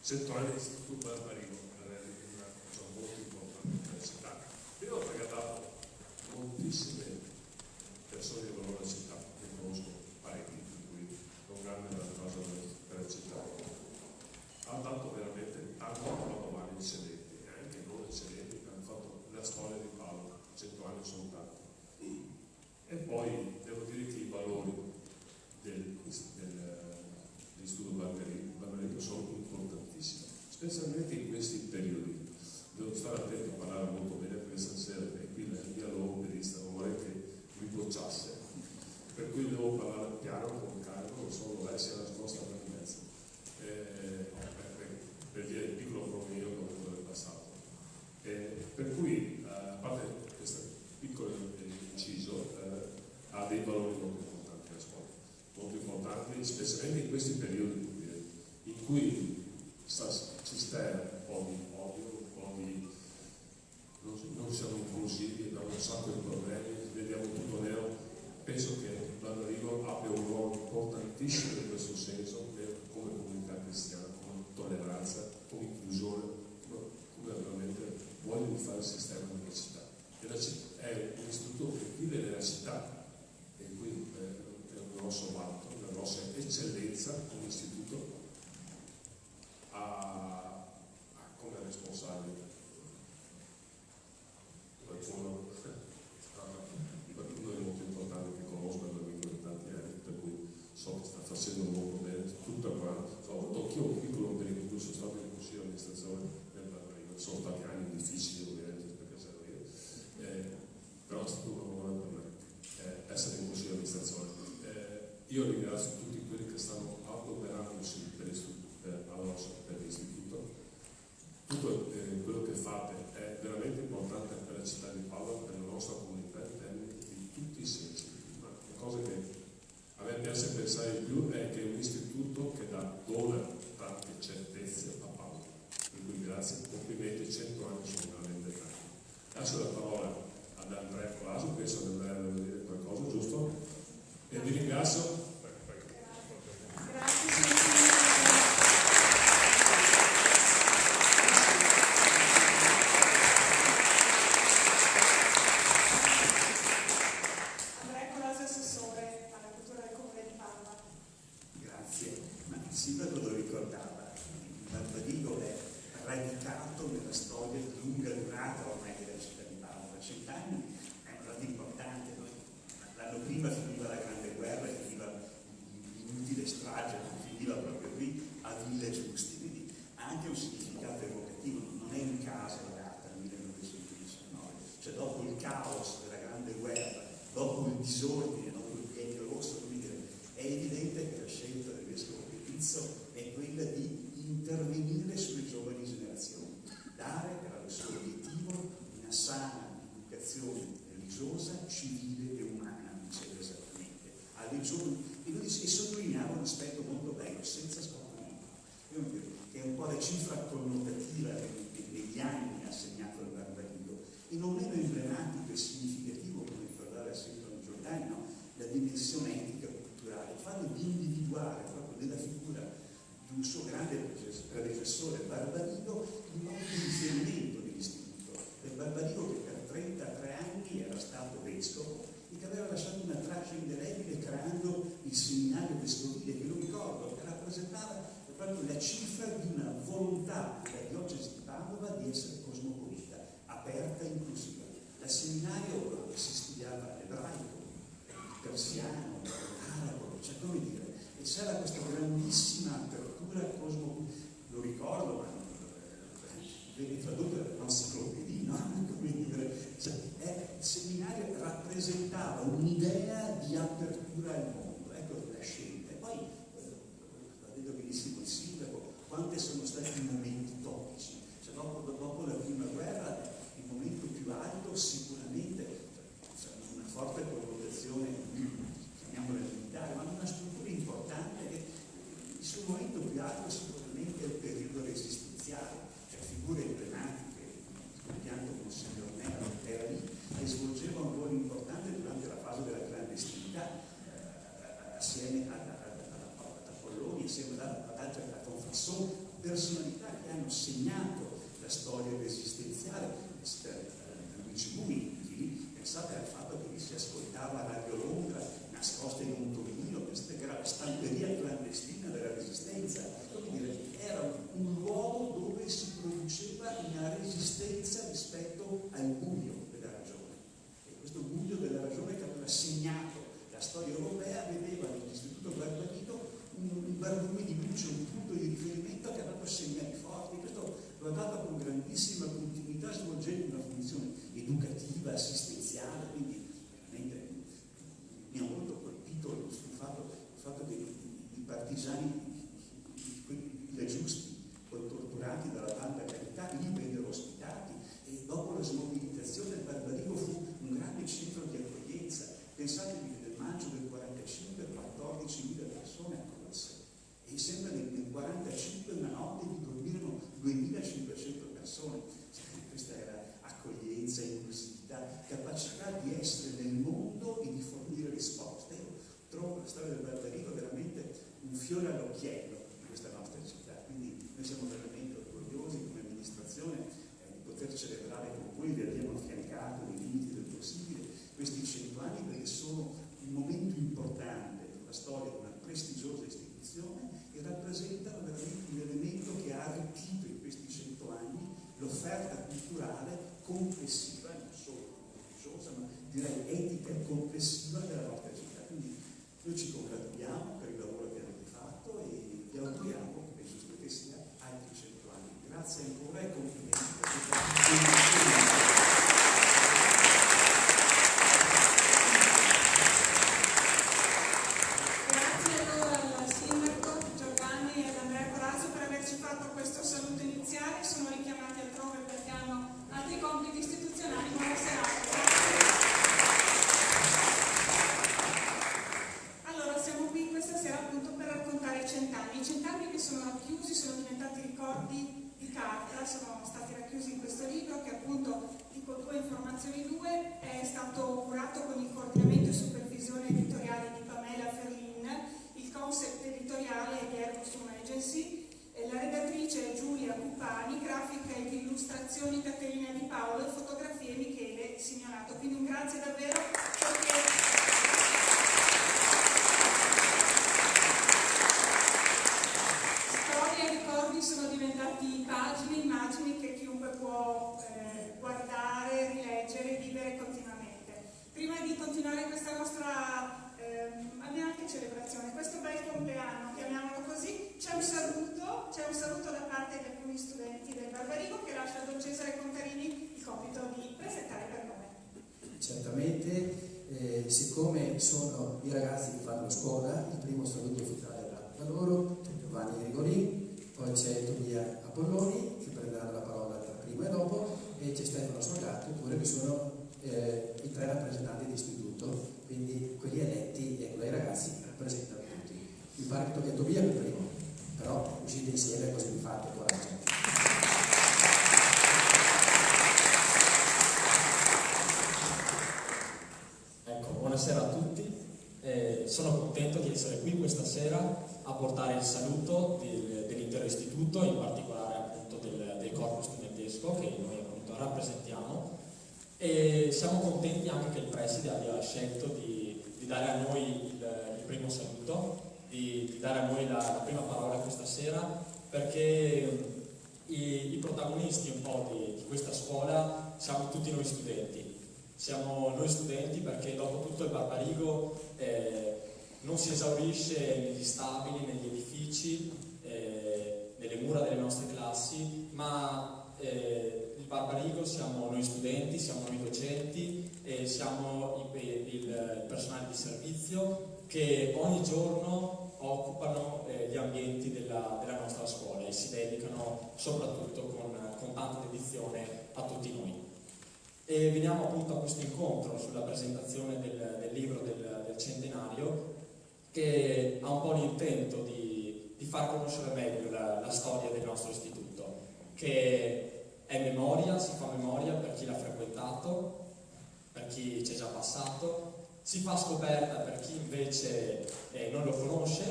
100 anni l'Istituto Barbarino è una cosa molto importante per la città. Io ho pagato moltissime persone che volevano la città, che conosco parecchi, per cui non grande la cosa per la città. Ha dato veramente tanto a vari eccellenti, e anche non eccellenti, che hanno fatto la storia di Paolo. 100 anni sono tanti. E poi devo dire che i valori dell'Istituto Barbarino sono importantissimi, specialmente in questi periodi. Devo stare attento a parlare molto bene questa sera, e qui la mia logopedista non vorrei che mi bocciasse, per cui devo parlare piano, con calma, non solo lei si è nascosta per mezzo, per dire il piccolo problema che ho avuto nel passato. Per cui, a parte questo piccolo inciso, ha dei valori molto importanti la scuola, molto importanti, specialmente in questi periodi in cui ci sta un po' di odio, un po' di non siamo inclusivi, abbiamo un sacco di problemi, vediamo tutto nero. Penso che Barbarino abbia un ruolo importantissimo in questo senso, come comunità cristiana, come tolleranza, come inclusione, come veramente voglia di fare il sistema della città. È un istituto che vive nella città, e quindi è un grosso vanto, una grossa eccellenza come istituto come responsabile. Qualcuno è molto importante che conosco, l'ho amico da tanti anni, per cui so che sta facendo molto bene tutto qua. Ho avuto anch'io un piccolo periodo in cui sono stato in consiglio di amministrazione del Barbarino. Sono stati anni difficili ovviamente, perché sarò io, però è stato un lavoro per me essere in consiglio di amministrazione. Io ringrazio tutti quelli che stanno adoperandosi per l'istituto. Tutto quello che fate è veramente importante per la città di Padova, per la nostra comunità in termini di tutti i sensi. Ma la cosa che a me piace pensare di più è che è un istituto che dona tante certezze a Padova. Per cui grazie, complimenti, 100 anni sono veramente tanti. Lascio la parola ad Andrea Colaso, penso che Andrea deve dire qualcosa, giusto? E vi ringrazio. Civile e umana, diceva esattamente, alle giovani, e sottolineava un aspetto molto bello, senza scopo, che è un po' la cifra connotativa che negli anni ha segnato il Barbarino, e non meno emblematico e significativo, come ricordava sempre Giordani, no? La dimensione etica e culturale, il fatto di individuare proprio nella figura di un suo grande predecessore Barbarino il modo di riferimento dell'istituto, del Barbarino che per 33 anni era stato vescovo e che aveva lasciato una traccia indelebile creando il seminario vescovile, che lo ricordo, che rappresentava proprio la cifra di una volontà della diocesi di Padova di essere cosmopolita, aperta e inclusiva. Al seminario si studiava l'ebraico, il persiano, l'arabo, cioè come dire, e c'era questa grandissima apertura cosmopolita, lo ricordo, ma viene tradotto dall'enciclopedia, no? Come dire, cioè, il seminario rappresentava un'idea di apertura al mondo, ecco la scelta. E poi, l'ha detto benissimo il sindaco, quanti sono stati i momenti topici. Cioè, dopo la prima guerra, il momento più alto sicuramente, cioè, una forte connotazione, chiamiamola militare, ma una struttura importante, che il suo momento più alto sicuramente è il periodo resistenziale, cioè figure emblematiche, il pianto Monsignor Nero era lì, che svolgeva un ruolo importante durante la fase della clandestinità. rieducativa, assistenziale, quindi veramente mi ha molto colpito il fatto che i partigiani, quelli giusti, poi torturati dalla Banda Carità, lì vennero ospitati e dopo la smobilitazione il Barbarigo fu un grande centro di accoglienza. Pensate che nel maggio del 45 14.000 persone accolse e sempre nel 45 una notte vi dormirono 2.500 persone. Questa era accoglienza, inclusività, capacità di essere nel mondo e di fornire risposte. Io trovo la storia del Barbarigo veramente un fiore all'occhiello di questa nostra città, quindi noi siamo veramente orgogliosi come amministrazione di poter celebrare con voi, vi abbiamo affiancato nei limiti del possibile questi 100 anni perché sono un momento importante nella storia di una prestigiosa istituzione e rappresentano veramente un elemento che ha arricchito in questi 100 anni l'offerta culturale complessiva, non solo religiosa, ma direi etica e complessiva della nostra città. Quindi noi ci congratuliamo per il lavoro che avete fatto e vi auguriamo, come è giusto che sia, altri 100 anni. Grazie ancora e complimenti per questa sono richiamati altrove perché hanno altri compiti istituzionali. Buona serata. Allora, siamo qui questa sera appunto per raccontare i 100 anni. I 100 anni che sono racchiusi, sono diventati ricordi di carta, sono stati racchiusi in questo libro che appunto, dico 2 informazioni 2, è stato curato con il coordinamento e supervisione editoriale di Pamela Ferlin, il concept editoriale è di Aircustom Agency. La redattrice è Giulia Cupani, grafica ed illustrazioni Caterina Di Paolo e fotografie Michele Signorato. Quindi un grazie davvero perché storie e ricordi sono diventati pagine, immagini che chiunque può guardare, rileggere, vivere continuamente. Prima di continuare questa nostra neanche celebrazione, questo bel compleanno, chiamiamolo così, c'è un saluto da parte di alcuni studenti del Barbarigo che lascio a Don Cesare Contarini il compito di presentare per nome. Certamente, siccome sono i ragazzi che fanno scuola, il primo saluto ufficiale da loro, Giovanni Rigolini, poi c'è Tobia Apolloni che prenderà la parola tra prima e dopo, e c'è Stefano Solgato, oppure che sono i 3 rappresentanti d'istituto, quindi quelli eletti e quei ragazzi rappresentano tutti. Mi pare che toglia Tobia per primo, però uscite insieme così vi fate coraggio. Ecco, buonasera a tutti. Sono contento di essere qui questa sera a portare il saluto dell'intero istituto, in particolare appunto del corpo studentesco che noi appunto rappresentiamo. E siamo contenti anche che il preside abbia scelto di dare a noi il primo saluto, di dare a noi la prima parola questa sera, perché i protagonisti un po' di questa scuola siamo tutti noi studenti. Siamo noi studenti perché dopo tutto il Barbarigo non si esaurisce negli stabili, negli edifici, nelle mura delle nostre classi, ma il Barbarigo siamo noi studenti, siamo noi docenti, siamo il personale di servizio che ogni giorno occupano gli ambienti della nostra scuola e si dedicano soprattutto con tanta dedizione a tutti noi. E veniamo appunto a questo incontro sulla presentazione del libro del centenario, che ha un po' l'intento di far conoscere meglio la storia del nostro istituto, che è memoria, si fa memoria per chi l'ha frequentato, per chi c'è già passato, si fa scoperta per chi invece non lo conosce,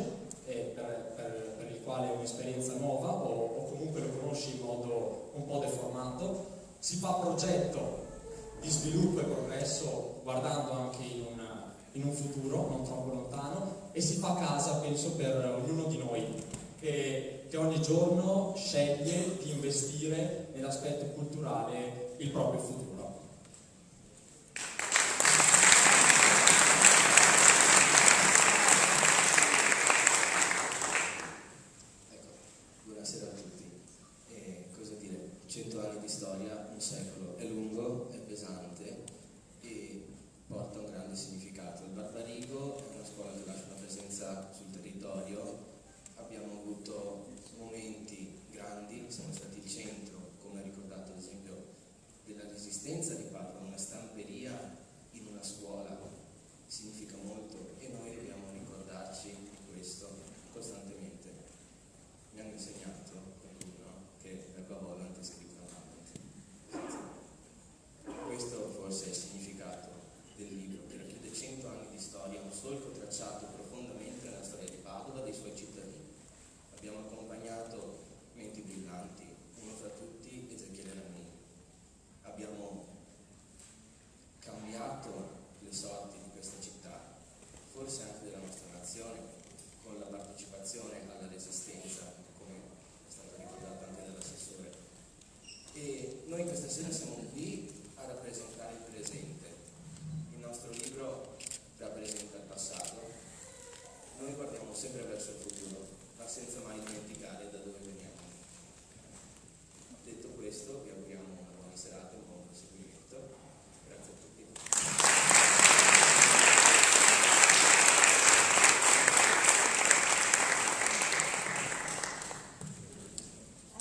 per il quale è un'esperienza nuova o comunque lo conosce in modo un po' deformato, si fa progetto di sviluppo e progresso guardando anche in un futuro non troppo lontano, e si fa casa, penso, per ognuno di noi che ogni giorno sceglie di investire nell'aspetto culturale il proprio futuro. Ecco, buonasera a tutti. Cosa dire? 100 anni di storia, un secolo, è lungo, è pesante, forse è il significato del libro, che racchiude 100 anni di storia, un solco tracciato profondamente nella storia di Padova e dei suoi cittadini. Abbiamo accompagnato menti brillanti, uno fra tutti Ezechiele Nannini. Abbiamo cambiato le sorti di questa città, forse anche della nostra nazione, con la partecipazione alla resistenza, come è stato ricordato anche dall'assessore. E noi questa sera siamo qui a rappresentare il presente. Il nostro libro rappresenta il passato. Noi guardiamo sempre verso il futuro, ma senza mai dimenticare da dove veniamo. Detto questo, vi auguriamo una buona serata e un buon proseguimento. Grazie a tutti.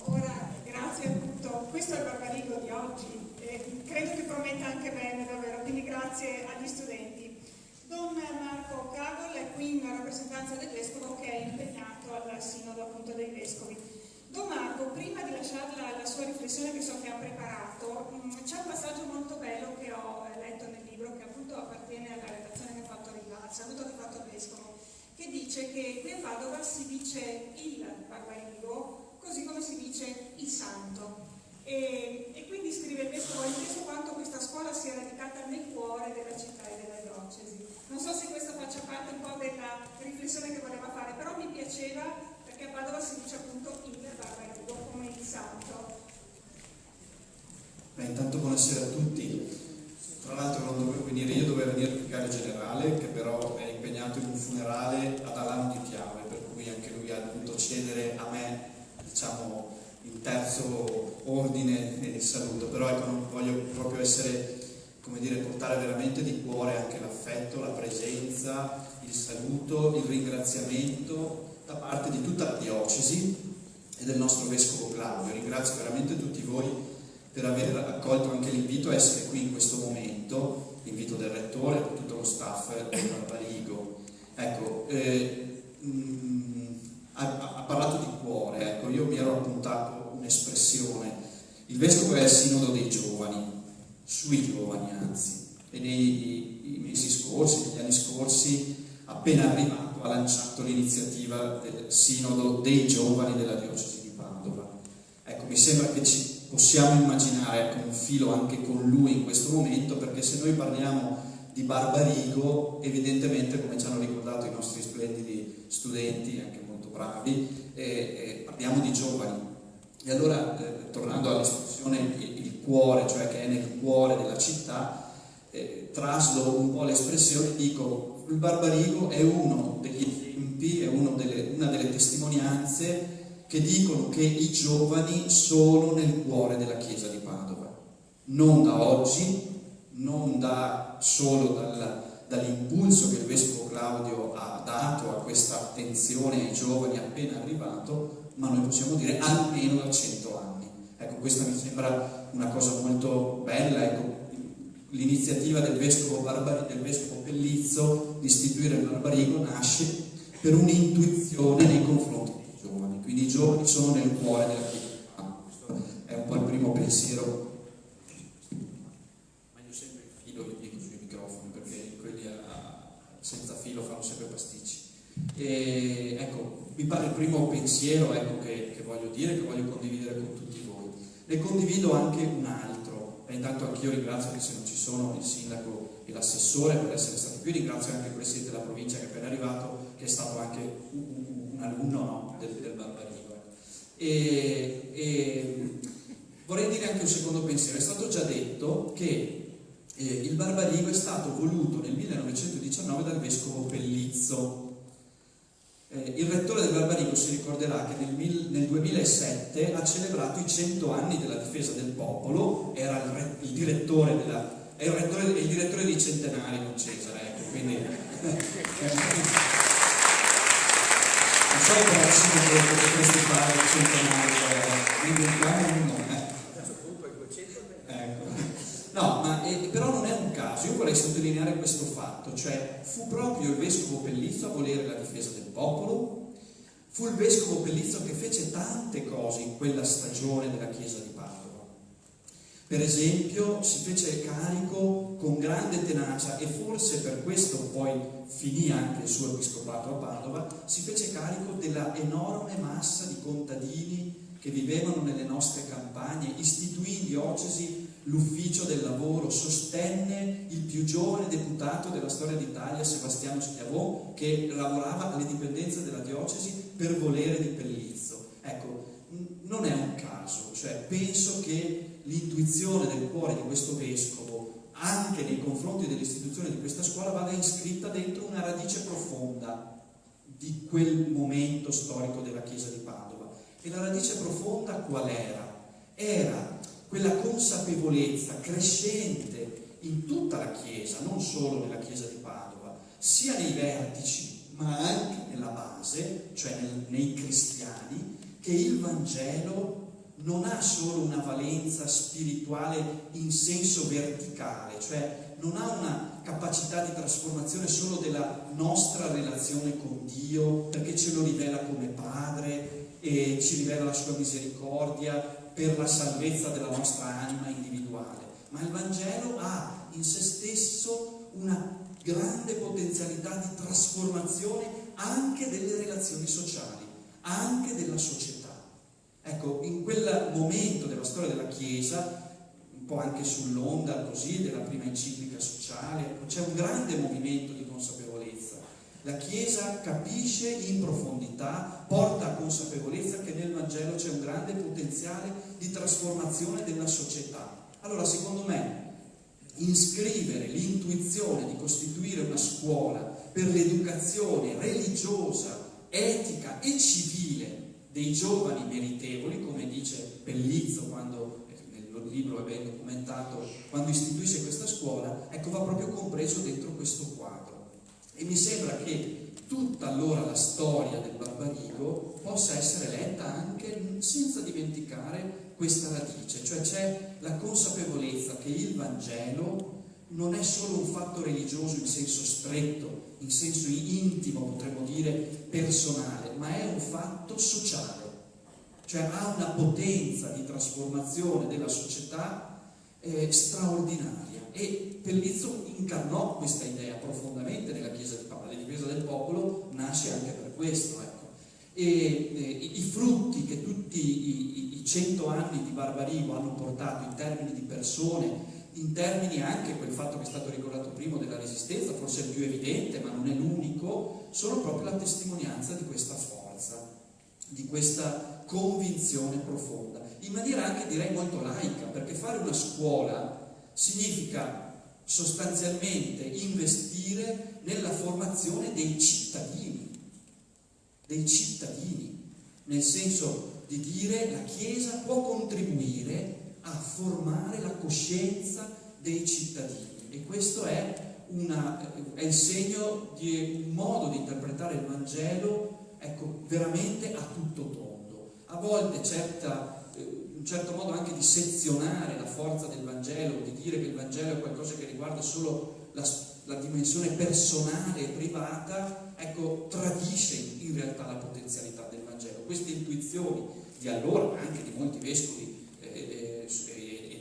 Ora, grazie appunto, questo è il Barbarigo di oggi e credo che prometta anche bene davvero, quindi grazie agli studenti. Don Marco Cagol è qui in rappresentanza del Vescovo che è impegnato al Sinodo appunto dei Vescovi. Don Marco, prima di lasciarla la sua riflessione che so che ha preparato, c'è un passaggio molto bello che ho letto nel libro che appunto appartiene alla relazione che ha fatto Riva, al saluto che ha fatto il Vescovo, che dice che qui a Padova si dice il Barbarigo così come si dice il Santo. E quindi scrive il Vescovo, ho inteso quanto questa scuola sia radicata nel cuore della città e della diocesi. Non so se questo faccia parte un po' della riflessione che voleva fare, però mi piaceva perché a Padova si dice appunto il Barbarigo come il Santo. Beh, intanto buonasera a tutti. Tra l'altro non dovevo venire io, dovevo venire il vicario generale, che però è impegnato in un funerale ad Alano di Piave, per cui anche lui ha dovuto cedere a me, diciamo, il terzo ordine e il saluto. Però ecco, non voglio proprio essere, come dire, portare veramente di cuore anche l'affetto, la presenza, il saluto, il ringraziamento da parte di tutta la diocesi e del nostro Vescovo Claudio. Ringrazio veramente tutti voi per aver accolto anche l'invito a essere qui in questo momento, l'invito del Rettore e di tutto lo staff del Barbarigo. Ecco, ha parlato di cuore, ecco, io mi ero appuntato un'espressione. Il Vescovo è il Sinodo dei giovani, sui giovani anzi, e nei mesi scorsi, negli anni scorsi, appena arrivato ha lanciato l'iniziativa del Sinodo dei giovani della diocesi di Padova. Ecco, mi sembra che ci possiamo immaginare, ecco, un filo anche con lui in questo momento, perché se noi parliamo di Barbarigo, evidentemente, come ci hanno ricordato i nostri splendidi studenti, anche molto bravi, parliamo di giovani. E allora, tornando all'espressione il cuore, cioè che è nel cuore della città, traslo un po' l'espressione, dico, il Barbarigo è uno degli esempi, è una delle testimonianze che dicono che i giovani sono nel cuore della Chiesa di Padova, non da oggi, non solo dall'impulso che il Vescovo Claudio ha dato a questa attenzione ai giovani appena arrivato, ma noi possiamo dire almeno da 100 anni. Ecco, questa mi sembra una cosa molto bella, ecco, l'iniziativa del Vescovo Pellizzo di istituire il Barbarigo nasce per un'intuizione nei confronti dei giovani, quindi i giovani sono nel cuore della Chiesa. Questo è un po' il primo pensiero. Meglio sempre il filo, vi dico sui microfoni, perché quelli senza filo fanno sempre pasticci. E ecco, mi pare il primo pensiero, ecco, che voglio dire, che voglio condividere con tutti voi. Ne condivido anche un altro, e intanto anch'io ringrazio, che se non ci sono, il sindaco e l'assessore per essere stati qui, ringrazio anche il presidente della provincia che è appena arrivato, che è stato anche un alunno, no, del Barbarigo. E vorrei dire anche un secondo pensiero. È stato già detto che il Barbarigo è stato voluto nel 1919 dal Vescovo Pellizzo. Il rettore del Barbarigo si ricorderà che nel 2007 ha celebrato i 100 anni della difesa del popolo, era il direttore dei centenari con Cesare, ecco, quindi non so il prossimo che potreste fare il centenario, ecco. No, ma però non è un caso, io vorrei sottolineare questo fatto, cioè fu proprio il Vescovo Pellizzo a volere la difesa del popolo, fu il Vescovo Pellizzo che fece tante cose in quella stagione della Chiesa di Padova. Per esempio, si fece carico con grande tenacia, e forse per questo poi finì anche il suo episcopato a Padova, si fece carico della enorme massa di contadini che vivevano nelle nostre campagne, istituì in diocesi l'ufficio del lavoro, sostenne il più giovane deputato della storia d'Italia, Sebastiano Schiavon, che lavorava alle dipendenze della diocesi per volere di Pellizzo. Ecco, non è un caso, cioè penso che l'intuizione del cuore di questo vescovo, anche nei confronti dell'istituzione di questa scuola, vada iscritta dentro una radice profonda di quel momento storico della Chiesa di Padova. E la radice profonda qual era? Era quella consapevolezza crescente in tutta la Chiesa, non solo nella Chiesa di Padova, sia nei vertici ma anche nella base, cioè nei cristiani, che il Vangelo non ha solo una valenza spirituale in senso verticale, cioè non ha una capacità di trasformazione solo della nostra relazione con Dio, perché ce lo rivela come Padre e ci rivela la sua misericordia per la salvezza della nostra anima individuale, ma il Vangelo ha in se stesso una grande potenzialità di trasformazione anche delle relazioni sociali, anche della società. Ecco, in quel momento della storia della Chiesa, un po' anche sull'onda così della prima enciclica sociale, c'è un grande movimento di consapevolezza. La Chiesa capisce in profondità, porta a consapevolezza che nel Vangelo c'è un grande potenziale di trasformazione della società. Allora, secondo me, iscrivere l'intuizione di costituire una scuola per l'educazione religiosa, etica e civile dei giovani meritevoli, come dice Pellizzo quando nel libro è ben documentato, quando istituisce questa scuola, ecco, va proprio compreso dentro questo quadro. E mi sembra che tutta allora la storia del Barbarigo possa essere letta anche senza dimenticare questa radice, cioè c'è la consapevolezza che il Vangelo non è solo un fatto religioso in senso stretto, in senso intimo, potremmo dire personale, ma è un fatto sociale, cioè ha una potenza di trasformazione della società straordinaria. E Pellizzo incarnò questa idea profondamente nella Chiesa di Padova. La difesa del popolo nasce anche per questo, ecco. E i frutti che tutti i 100 anni di Barbarigo hanno portato in termini di persone, in termini anche quel fatto che è stato ricordato prima della resistenza, forse il più evidente ma non è l'unico, sono proprio la testimonianza di questa forza, di questa convinzione profonda, in maniera anche direi molto laica, perché fare una scuola significa sostanzialmente investire nella formazione dei cittadini, nel senso di dire la Chiesa può contribuire a formare la coscienza dei cittadini, e questo è il segno di un modo di interpretare il Vangelo, ecco, veramente a tutto tondo. A volte un certo modo anche di sezionare la forza del Vangelo, di dire che il Vangelo è qualcosa che riguarda solo la dimensione personale e privata, ecco, tradisce in realtà la potenzialità del Vangelo. Queste intuizioni di allora, ma anche di molti vescovi e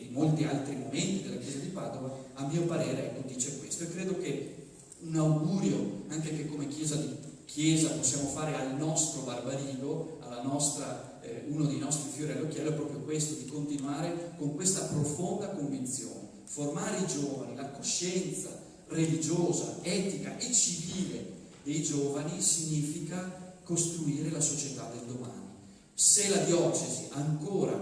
di molti altri momenti della Chiesa di Padova, a mio parere, ecco, dice questo. E credo che un augurio, anche che come Chiesa possiamo fare al nostro Barbarigo, alla nostra, uno dei nostri fiori all'occhiello, è proprio questo, di continuare con questa profonda convinzione. Formare i giovani, la coscienza religiosa, etica e civile dei giovani significa costruire la società del domani. Se la diocesi ancora,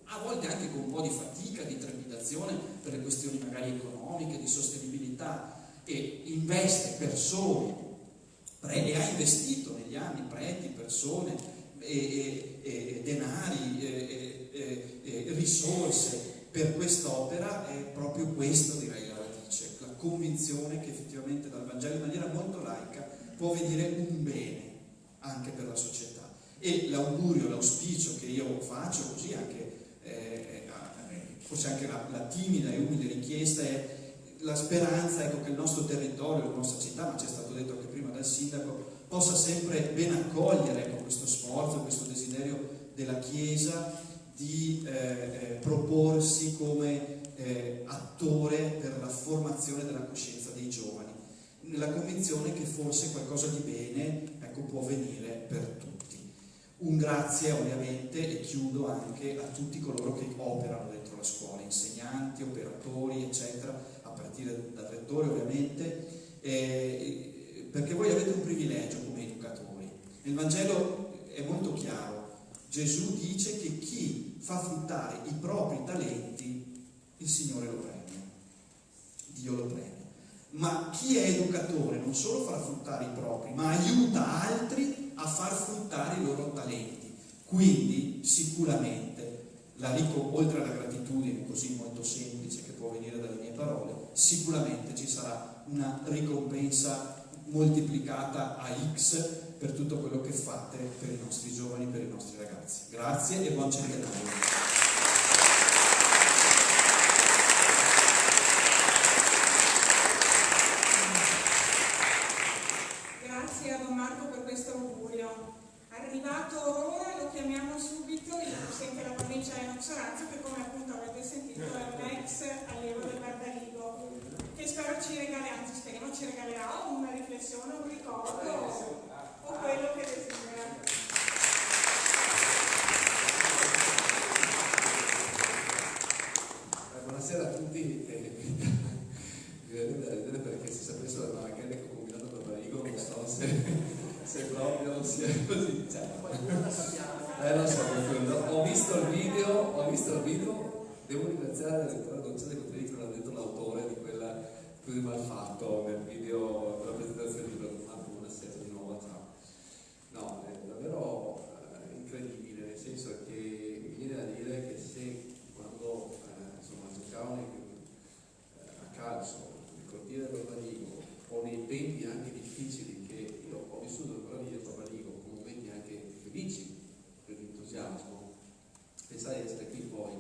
a volte anche con un po' di fatica, di trepidazione per le questioni magari economiche, di sostenibilità, e investe persone, e ha investito negli anni preti, persone, denari, risorse per quest'opera, è proprio questo, direi, la radice, la convinzione che effettivamente dal Vangelo in maniera molto laica può venire un bene anche per la società. E l'augurio, l'auspicio che io faccio, così anche forse anche la timida e umile richiesta, è la speranza, ecco, che il nostro territorio, la nostra città, ma ci è stato detto anche prima dal sindaco, possa sempre ben accogliere, ecco, questo sforzo, questo desiderio della Chiesa di proporsi come attore per la formazione della coscienza dei giovani, nella convinzione che forse qualcosa di bene, ecco, può venire per tutti. Un grazie ovviamente, e chiudo, anche a tutti coloro che operano dentro la scuola, insegnanti, operatori, eccetera, a partire dal rettore ovviamente, perché voi avete un privilegio come educatori. Nel Vangelo è molto chiaro, Gesù dice che chi fa fruttare i propri talenti, il Signore lo premia, Dio lo premia. Ma chi è educatore non solo fa fruttare i propri, ma aiuta altri a far fruttare i loro talenti. Quindi sicuramente, oltre alla gratitudine così molto semplice che può venire dalle mie parole, sicuramente ci sarà una ricompensa moltiplicata a X per tutto quello che fate per i nostri giovani, per i nostri ragazzi. Grazie e buon centenario. Grazie a Don Marco per questo augurio. Arrivato ora lo chiamiamo subito il presidente della provincia di Nocciarazzo, che come appunto avete sentito è un ex allievo del Bardaligo, che spero ci regalerà una riflessione, un ricordo o quello che desidera. Buonasera a tutti, mi viene da ridere perché se sapessero le marachelle che ho combinato per Barigo non so se proprio sia così. Lo so, ho visto il video, devo ringraziare il lettore Gonzalo Cotteri che non ha detto l'autore di quella più di malfatto nel video della presentazione di Bernardo. Buonasera di nuovo, ciao. No, è davvero incredibile, nel senso che mi viene da dire che se quando giocavano a calcio nel cortile del Barigo o nei tempi anche difficili che io ho vissuto ancora lì a Barigo, con momenti anche felici per l'entusiasmo, pensare di essere qui poi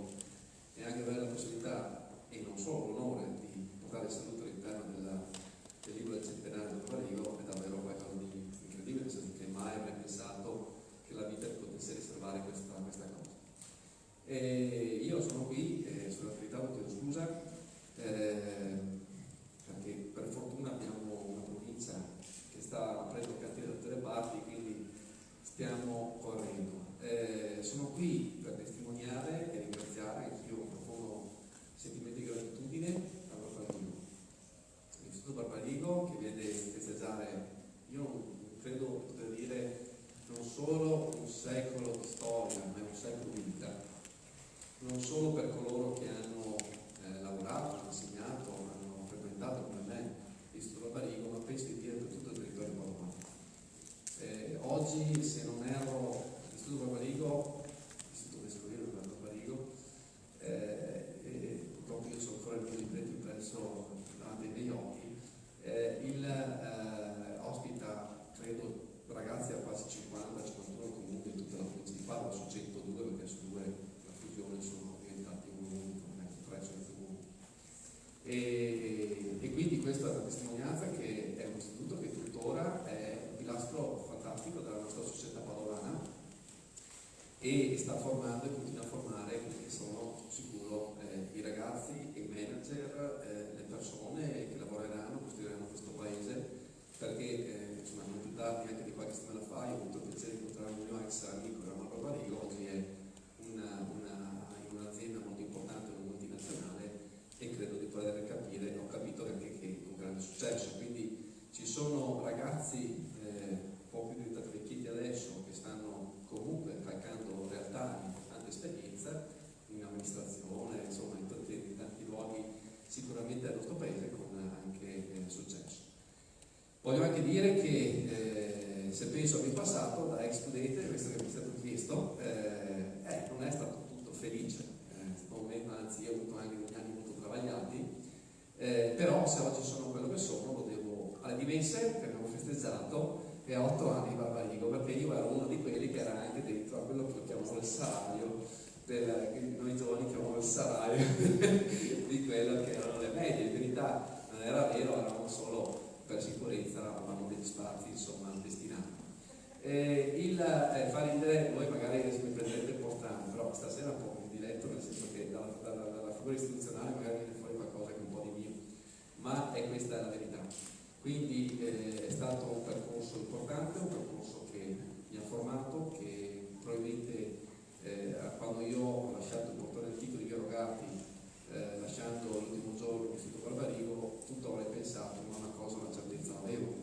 e anche avere la possibilità e non solo l'onore di portare saluto all'interno del libro del centenario del Barigo è davvero qualcosa di incredibile, nel senso che mai avrei pensato che la vita potesse riservare questa cosa. E io sono qui, sulle attività ho chiedo scusa, perché per fortuna abbiamo una provincia che sta aprendo cantieri da tutte le parti, quindi stiamo correndo. Sono qui per testimoniare e ringraziare anch'io un profondo sentimento di gratitudine a Barbarigo, l'Istituto Barbarigo che vede festeggiare, io non credo poter dire, non solo un secolo di storia, ma un secolo di vita. Non solo per coloro che hanno lavorato, hanno insegnato, hanno frequentato come me l'Istituto Barbarigo, ma penso di dire per tutto il territorio padovano. Oggi, se non erro, l'Istituto Barbarigo, l'Istituto Vescovile del Barbarigo, purtroppo io sono ancora il mio libretto impresso davanti ai miei occhi, ospita, credo, ragazzi a quasi 50-51 comuni di tutta la provincia di Padova, su 102 perché su due sono diventati un unico, tre comuni. E quindi questa è una testimonianza che è un istituto che tuttora è un pilastro fantastico della nostra società padovana e sta formando e continua a formare quelli che sono sicuro i ragazzi, i manager, le persone che lavoreranno, costruiranno questo paese, perché insomma non più tardi anche di qualche settimana fa io ho avuto il piacere di incontrare un mio ex amico, Ramon Barbarigo, oggi è un'azienda molto importante, una multinazionale, e credo di poter capire, ho capito anche che con grande successo. Quindi ci sono ragazzi un po' più vecchietti adesso che stanno comunque calcando realtà di importante esperienza in amministrazione, insomma in tanti luoghi sicuramente del nostro paese con anche successo. Voglio anche dire che se penso al mio passato da ex studente, questo che mi è stato chiesto, non è stato tutto felice, anzi io ho avuto anche degli anni molto travagliati, però se oggi sono quello che sono lo devo alle diverse che abbiamo festeggiato e a 8 anni di Barbarigo, perché io ero uno di quelli che era anche dentro a quello che chiamavo il salario, che noi giovani chiamavamo il salario di quello che erano le medie. In verità non era vero, eravamo solo per sicurezza, avevamo degli spazi insomma destinati. Fa ridere, voi magari adesso mi prendete un po' strano, però stasera un po' mi diletto rispetto, nel senso che dalla figura istituzionale magari viene fuori qualcosa che è un po' di mio, ma è questa la verità. Quindi è stato un percorso importante, un percorso che mi ha formato, che probabilmente quando io ho lasciato il portone antico di Via Rogati, lasciando l'ultimo giorno l'Istituto Barbarigo, tutto avrei pensato, ma una cosa, una certezza l'avevo,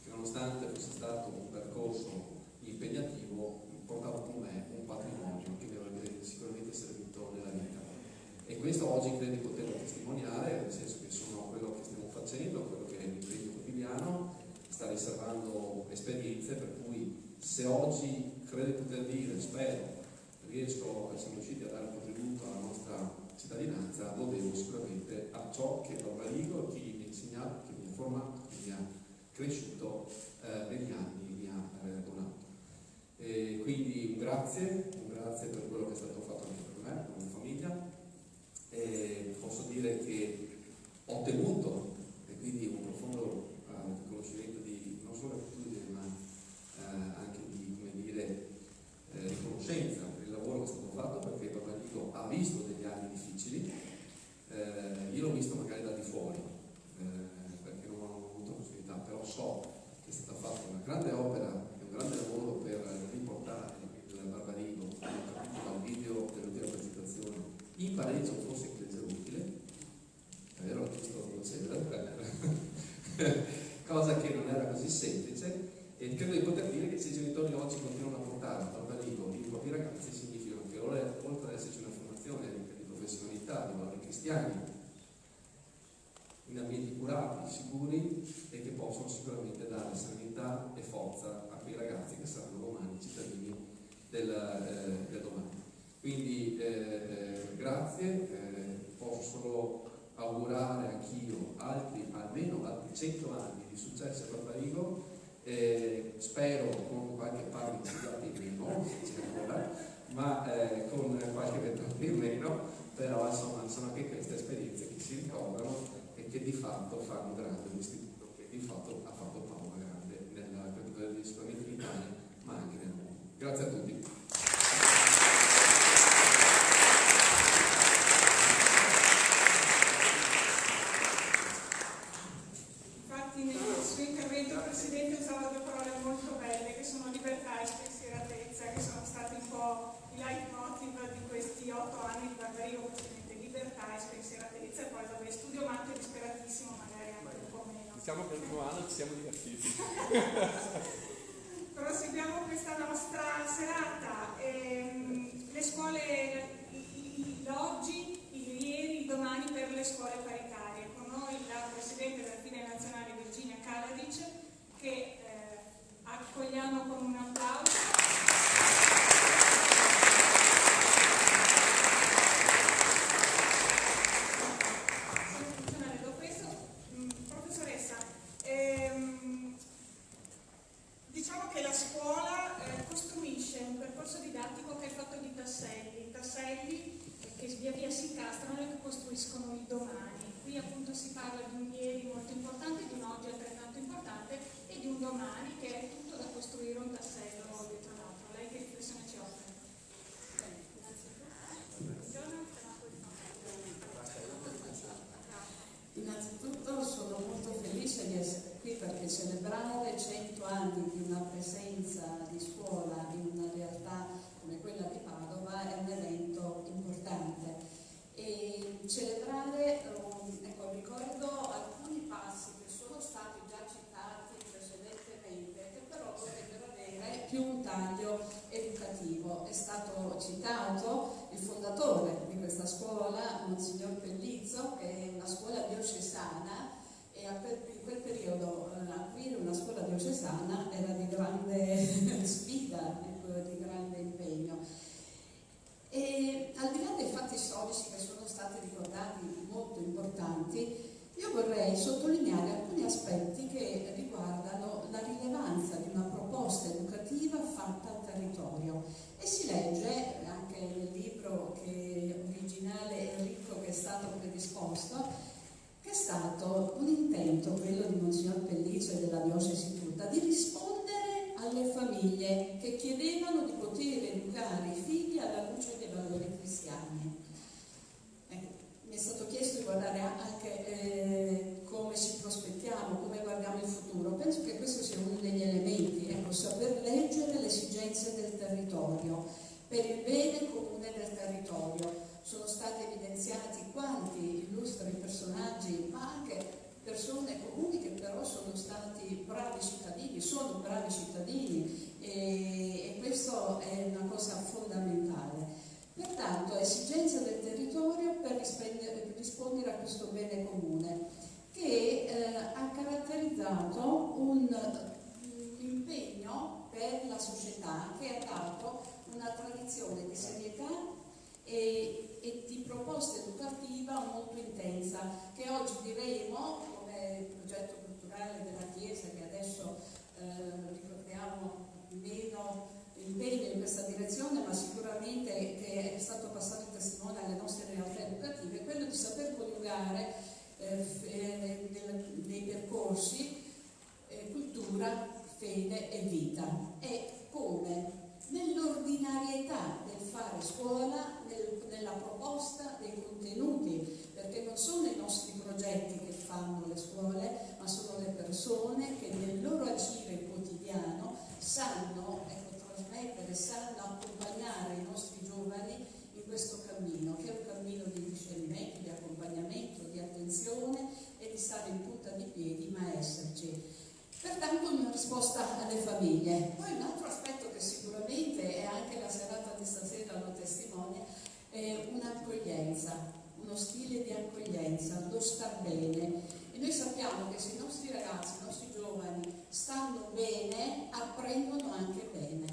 che nonostante fosse stato un percorso impegnativo, portavo con me un patrimonio che mi avrebbe sicuramente servito nella vita. E questo oggi credo di poterlo testimoniare, nel senso che sono quello che stiamo facendo, quello che è l'impegno quotidiano, sta riservando esperienze, per cui se oggi credo di poter dire, spero, siamo riusciti a dare un contributo alla nostra cittadinanza, lo devo sicuramente a ciò che Barbarigo, chi mi ha insegnato, chi mi ha formato, chi mi ha cresciuto negli anni, mi ha donato. E quindi un grazie per quello che è stato fatto anche per me, per la mia famiglia. E posso dire che ho ottenuto, e quindi un profondo riconoscimento di non solo gratitudine, ma anche di, come dire, riconoscenza per il lavoro che è stato fatto, perché Barbarigo ha visto degli anni difficili, io l'ho visto magari da di fuori, perché non ho avuto possibilità, però so che è stata fatta una grande opera e un grande lavoro per riportare il Barbarigo, dal video dell'ultima presentazione, in pareggio forse in legge utile, è vero, giusto cosa che non era così semplice, e credo di poter dire che se i genitori oggi continuano a portare al Barbarigo i propri ragazzi, significa che oltre ad esserci una formazione di professionalità, di valori cristiani, in ambienti curati, sicuri, e che possono sicuramente dare serenità e forza a quei ragazzi che saranno domani cittadini del domani. Quindi grazie, posso solo augurare anch'io almeno altri 100 anni di successo a Barbarigo, spero con qualche paio di citati in meno, ma con qualche vent'anni in meno, però insomma sono anche queste esperienze che si ricordano e che di fatto fanno grande un istituto che di fatto ha fatto Paola grande sicuramente in Italia, ma anche nel mondo. Grazie a tutti. Nel suo intervento il Presidente usava due parole molto belle, che sono libertà e spensieratezza, che sono stati un po' i leitmotiv di questi 8 anni di Barbarigo, praticamente libertà e spensieratezza, e poi vabbè, studio matto disperatissimo, magari anche un po' meno. Diciamo che l'ultimo anno ci siamo divertiti. Proseguiamo questa nostra serata. Le scuole, l'oggi, il ieri, il domani per le scuole paritarie. Con noi la Presidente della Fine Nazionale Virginia Kaladic, che accogliamo con un applauso. Dopo questo, professoressa, diciamo che la scuola costruisce un percorso didattico che è fatto di tasselli che via via si incastrano e che costruiscono il domani. Qui appunto si parla di un ieri molto importante, di un oggi altrettanto importante e di un domani che è tutto da costruire un tassello dietro l'altro. Lei che riflessione ci offre? Innanzitutto sono molto felice di essere qui perché celebrare 100 anni di una presenza di scuola in una realtà come quella di Padova è un evento importante. E celebrare, ecco, ricordo alcuni passi che sono stati già citati precedentemente, che però dovrebbero avere più un taglio educativo. È stato citato il fondatore di questa scuola, Monsignor Pellizzo, che è una scuola diocesana, e in quel periodo aprire una scuola diocesana era di grande sfida, di grande impegno. E al di là dei fatti storici che sono stati ricordati molto importanti, io vorrei sottolineare alcuni aspetti che riguardano la rilevanza di una proposta educativa fatta al territorio. E si legge anche nel libro originale e ricco che è stato predisposto, che è stato un intento, quello di Monsignor Pellizzo e della diocesi tutta, di rispondere alle famiglie che chiedevano di poter educare i figli alla luce dei valori cristiani. ma anche persone comuni che però sono stati bravi cittadini, sono bravi cittadini e questo è una cosa fondamentale. Pertanto esigenza del territorio per rispondere a questo bene comune che ha caratterizzato un impegno per la società che ha dato una tradizione di serietà e di proposta educativa molto intensa, che oggi diremo come progetto culturale della Chiesa, che adesso ricordiamo meno impegno in questa direzione, ma sicuramente che è stato passato in testimone alle nostre realtà educative, quello di saper coniugare nei percorsi cultura, fede e vita, e come nell'ordinarietà del fare scuola, nella proposta dei contenuti, perché non sono i nostri progetti che fanno le scuole, ma sono le persone che nel loro agire quotidiano sanno trasmettere, sanno accompagnare i nostri giovani in questo cammino, che è un cammino di discernimento, di accompagnamento, di attenzione e di stare in punta di piedi, ma esserci. Pertanto una risposta alle famiglie. Poi un altro aspetto che sicuramente è anche la serata di stasera lo testimonia, è un'accoglienza, uno stile di accoglienza, lo star bene. E noi sappiamo che se i nostri ragazzi, i nostri giovani stanno bene, apprendono anche bene.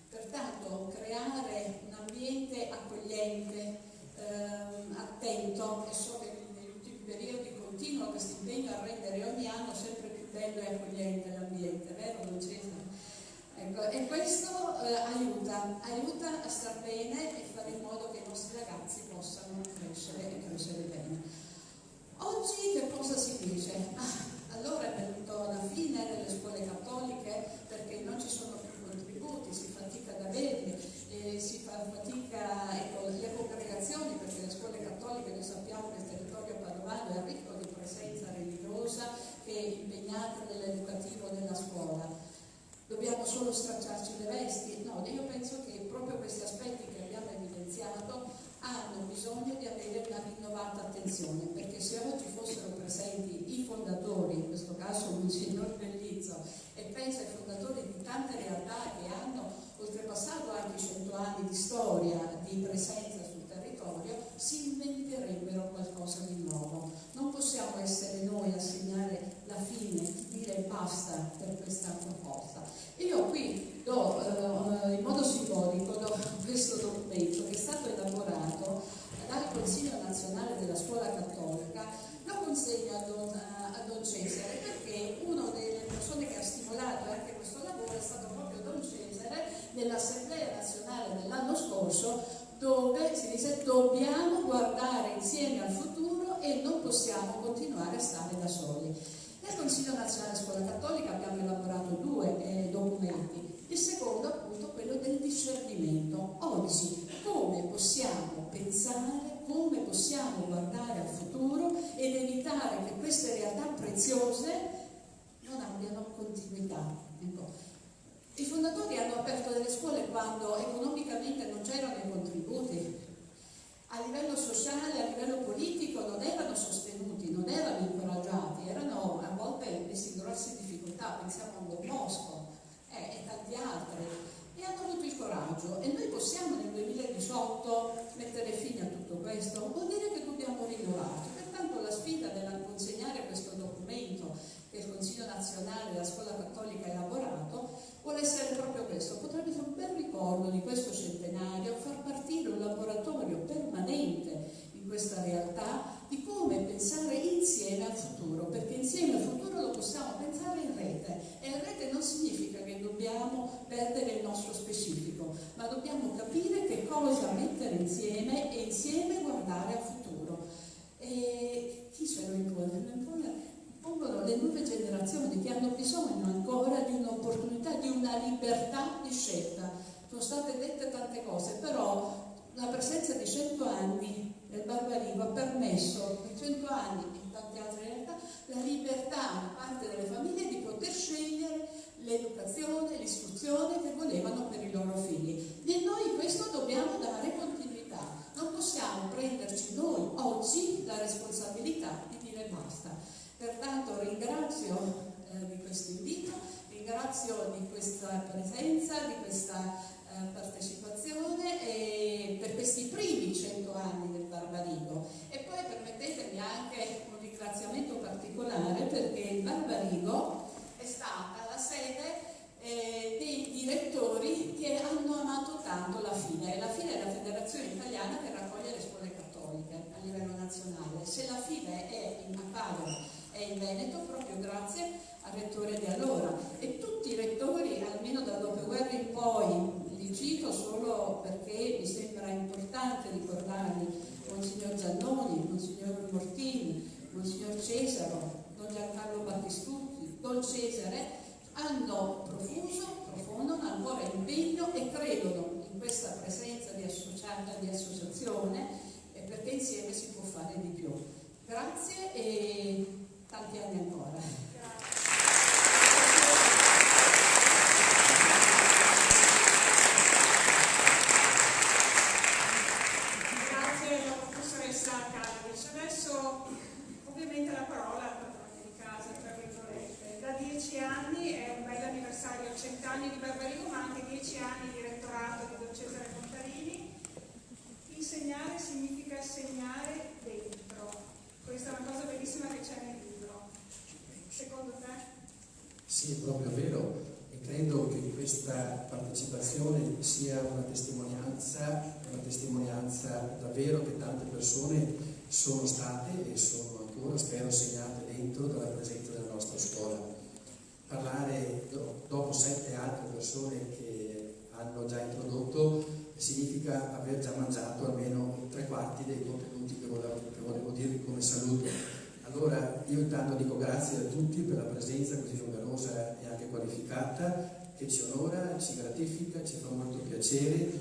Pertanto creare un ambiente accogliente, attento, e so che negli ultimi periodi continua questo impegno a rendere ogni anno sempre più bello e accogliente l'ambiente, vero Lucia? Ecco, e questo aiuta a star bene e fare in modo che i nostri ragazzi possano crescere e crescere bene. Oggi che cosa si dice? Allora è venuto la fine delle scuole cattoliche perché non ci sono più contributi, si fatica ad averli, si fa fatica, ecco, le congregazioni, perché le scuole cattoliche noi sappiamo che il territorio padovano è ricco di presenza religiosa che è impegnata nell'educativo della scuola. Dobbiamo solo stracciarci le vesti? No, io penso che proprio questi aspetti che abbiamo evidenziato hanno bisogno di avere una rinnovata attenzione, perché se oggi fossero presenti i fondatori, in questo caso Monsignor Bellizzo, e penso ai fondatori di tante realtà che hanno oltrepassato anche i 100 anni di storia, di presenza sul territorio, si inventerebbero qualcosa di nuovo. Non possiamo essere noi a segnare la fine, dire basta per questa proposta. Io qui do, in modo simbolico, do questo documento che è stato elaborato dal Consiglio Nazionale della Scuola Cattolica, lo consegno a Don Cesare, perché una delle persone che ha stimolato anche questo lavoro è stato proprio Don Cesare nell'Assemblea Nazionale dell'anno scorso, dove si dice dobbiamo guardare insieme al futuro e non possiamo continuare a stare da soli. Nel Consiglio Nazionale Scuola Cattolica abbiamo elaborato due documenti. Il secondo appunto quello del discernimento. Oggi come possiamo pensare, come possiamo guardare al futuro ed evitare che queste realtà preziose non abbiano continuità. Ecco. I fondatori hanno aperto delle scuole quando economicamente non c'erano i contributi. A livello sociale, a livello politico non erano sostenuti, non erano incoraggiati, erano a volte messi in grosse difficoltà, pensiamo a Don Bosco e tanti altri, e hanno avuto il coraggio. E noi possiamo nel 2018 mettere fine a tutto questo? Vuol dire che dobbiamo rinnovarci. Pertanto la sfida nella consegnare questo documento che il Consiglio Nazionale della Scuola Cattolica ha elaborato vuole essere proprio questo. Potrebbe essere un bel ricordo di questo centenario, far partire un laboratorio permanente in questa realtà di come pensare insieme al futuro, perché insieme al futuro lo possiamo pensare in rete, e in rete non significa che dobbiamo perdere il nostro specifico, ma dobbiamo capire che cosa mettere insieme e insieme guardare al futuro. E chi ce lo impone? Pongono le nuove generazioni che hanno bisogno ancora di un'opportunità, di una libertà di scelta. Sono state dette tante cose, però la presenza di 100 anni del Barbarigo ha permesso per 100 anni in tante altre realtà la libertà da parte delle famiglie di poter scegliere l'educazione, l'istruzione che volevano per i loro figli. E noi questo dobbiamo dare continuità. Non possiamo prenderci noi oggi la responsabilità di dire basta. lo ringrazio di questo invito, ringrazio di questa presenza, di questa partecipazione e per questi primi 100 anni del Barbarigo. E poi permettetemi anche un ringraziamento particolare perché il Barbarigo è stata la sede dei direttori che hanno amato tanto la FILE. La FILE è la federazione italiana che raccoglie le scuole cattoliche a livello nazionale. Se la FILE è in Padova e in Veneto, proprio grazie al rettore di allora. E tutti i rettori, almeno dal dopoguerra in poi, li cito solo perché mi sembra importante ricordarli: Monsignor Giannoni, Monsignor Mortini, Monsignor Cesaro, Don Giancarlo Battistucci, Don Cesare, hanno profondono ancora impegno e credono in questa presenza di associazione, perché insieme si può fare di più. Grazie e tanti anni ancora. Adesso ovviamente la parola al padrone di casa, tra virgolette. Da 10 anni è un bel anniversario, 100 anni di Barbarigo, ma anche 10 anni di rettorato di Don Cesare Contarini. Insegnare significa segnare dentro. Questa è una cosa bellissima che c'è nel libro. Secondo te? Sì, è proprio vero, e credo che questa partecipazione sia una testimonianza davvero che tante persone sono state e sono ancora, spero, segnate dentro dalla presenza della nostra scuola. Parlare dopo 7 altre persone che hanno già introdotto significa aver già mangiato almeno 3/4 dei contenuti che volevo dire come saluto. Allora io intanto dico grazie a tutti per la presenza così numerosa e anche qualificata, che ci onora, ci gratifica, ci fa molto piacere,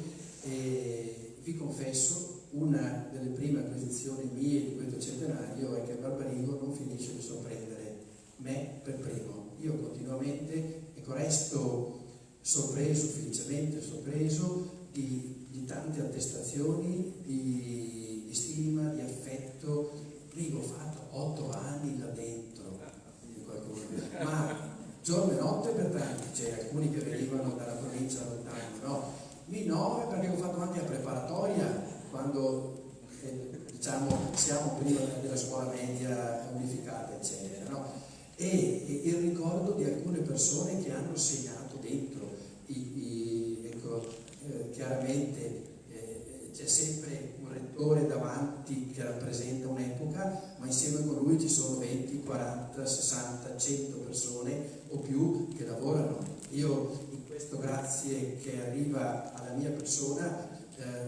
e vi confesso, una delle prime acquisizioni mie di questo centenario è che Barbarigo non finisce di sorprendere me per primo. Io continuamente resto sorpreso, felicemente sorpreso di tante attestazioni di stima, di affetto. Io ho fatto 8 anni là dentro, ma giorno e notte per tanti, c'è alcuni che venivano dalla provincia lontana, no? Mi 9 perché ho fatto anche la preparatoria quando siamo prima della scuola media unificata, eccetera, no? E il ricordo di alcune persone che hanno segnato dentro, chiaramente c'è sempre un rettore davanti che rappresenta un'epoca, ma insieme con lui ci sono 20, 40, 60, 100 persone o più che lavorano. Io in questo grazie che arriva alla mia persona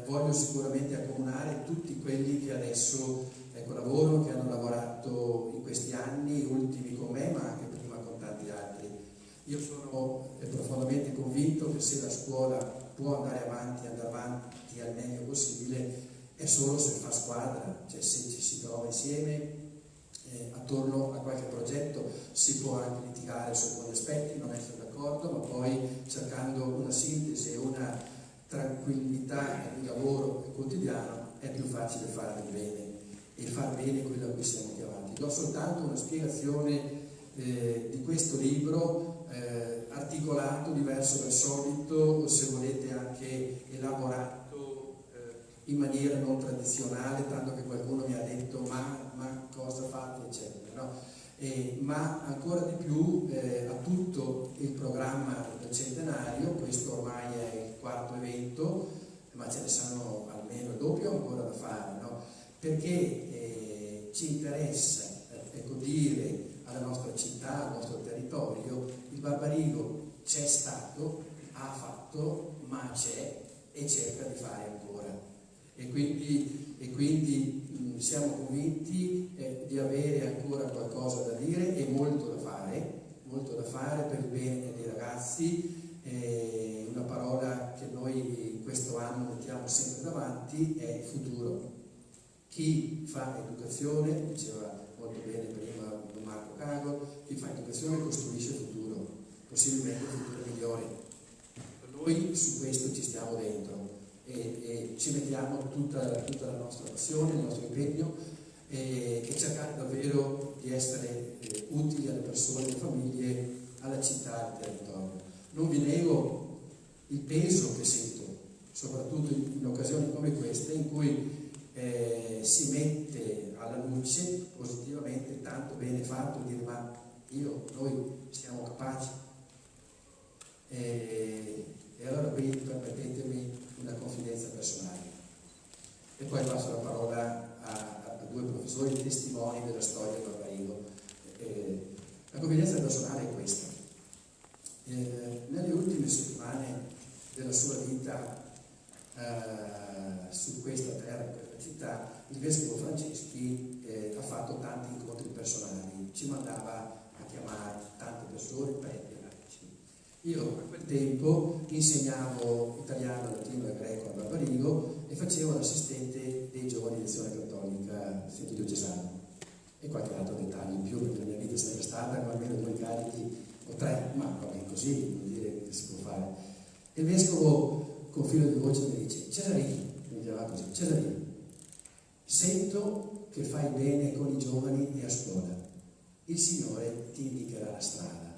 voglio sicuramente accomunare tutti quelli che adesso lavorano, che hanno lavorato in questi anni ultimi con me, ma anche prima con tanti altri. Io sono profondamente convinto che se la scuola può andare avanti al meglio possibile è solo se fa squadra, cioè se ci si trova insieme attorno a qualche progetto. Si può anche litigare su alcuni aspetti, non essere d'accordo, ma poi cercando una sintesi e una tranquillità di lavoro quotidiano è più facile fare bene e far bene quello a cui siamo chiamati. Do soltanto una spiegazione di questo libro articolato, diverso dal solito, se volete anche elaborato in maniera non tradizionale, tanto che qualcuno mi ha detto ma cosa fate, eccetera, no? Ma ancora di più a tutto il programma del centenario. Questo ormai è il 4º evento, ma ce ne sono almeno il doppio ancora da fare, no? Perché ci interessa dire alla nostra città, al nostro territorio, il Barbarigo c'è stato, ha fatto, ma c'è e cerca di fare ancora. E quindi siamo convinti di avere ancora qualcosa da dire e molto da fare per il bene dei ragazzi. Una parola che noi in questo anno mettiamo sempre davanti è futuro. Chi fa educazione, diceva molto bene prima Marco Cago, chi fa educazione costruisce futuro, possibilmente un futuro migliore. Noi su questo ci stiamo dentro e ci mettiamo tutta la nostra passione, il nostro impegno, e cercare davvero di essere utili alle persone, alle famiglie, alla città, al territorio. Non vi nego il peso che sento, soprattutto in occasioni come queste, in cui si mette alla luce positivamente tanto bene fatto, dire ma noi siamo capaci. E allora qui permettetemi una confidenza personale. E poi passo la parola a due professori testimoni della storia del Barbarigo. La confidenza personale è questa. Nelle ultime settimane della sua vita su questa terra, in questa città, il vescovo Franceschi ha fatto tanti incontri personali, ci mandava a chiamare tante persone, preti e laici. Io a quel tempo insegnavo italiano, latino e greco a Barbarigo e facevo l'assistente dei giovani di Azione Cattolica, assistente diocesano, e qualche altro dettaglio in più, perché la mia vita è sempre stata con almeno 2 incarichi o 3, ma va bene così, vuol dire che si può fare. E il vescovo con filo di voce mi dice: Cesarino, mi chiamava così, Cesarino, sento che fai bene con i giovani e a scuola, il Signore ti indicherà la strada.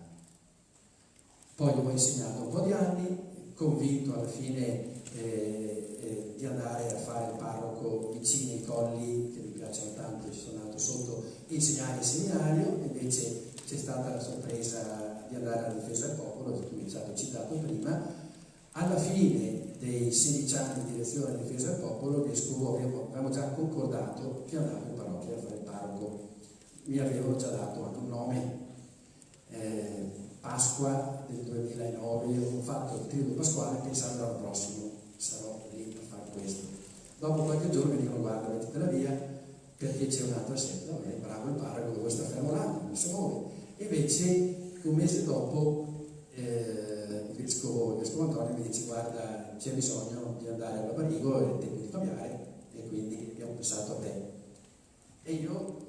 Poi ho insegnato un po' di anni, convinto alla fine di andare a fare il parroco vicino ai colli, che mi piacciono tanto, ci sono andato sotto, insegnare il seminario. Invece c'è stata la sorpresa di andare alla difesa del popolo, che mi è stato citato prima. Alla fine dei 16 anni di direzione della difesa del popolo, il vescovo avevamo già concordato che andavo in parrocchia a fare il parroco. Mi avevano già dato anche un nome. Pasqua del 2009, io ho fatto il triduo pasquale pensando l'anno prossimo sarò lì a fare questo. Dopo qualche giorno mi dicono: guarda, mettitela via perché c'è un'altra setta. Bravo il parroco, dove sta fermo l'anno, non si muove. E invece un mese dopo il vescovo Antonio mi dice: guarda, c'è bisogno di andare a Barbarigo, è il tempo di cambiare, e quindi abbiamo pensato a te. E io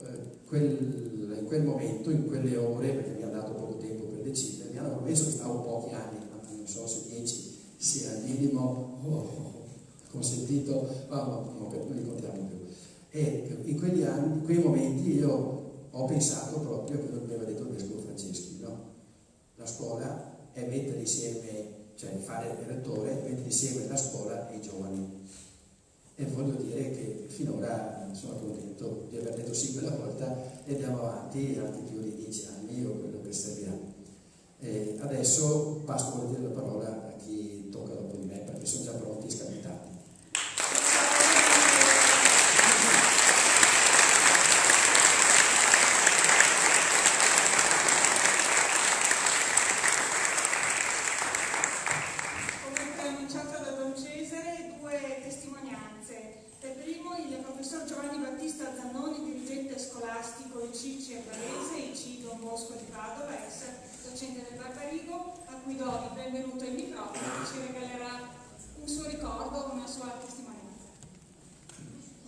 in quel momento, in quelle ore, perché mi ha dato poco tempo per decidere, mi hanno promesso che stavo pochi anni, ma non so se 10 sia il minimo consentito, ma non li contiamo più. E in quegli anni, in quei momenti, io ho pensato proprio a quello che mi aveva detto il vescovo Franceschi, no? La scuola è mettere insieme, cioè fare il rettore, mettere insieme la scuola e i giovani. E voglio dire che finora sono contento di aver detto sì quella volta e andiamo avanti altri più di 10 anni o quello che servirà. E adesso passo volentieri la parola a chi tocca dopo di me, perché sono già pronti e scapitati. Cicci e Varese, IC Don Bosco di Padova, ex docente del Barbarigo, a cui do il benvenuto al microfono e ci regalerà un suo ricordo, una sua testimonianza.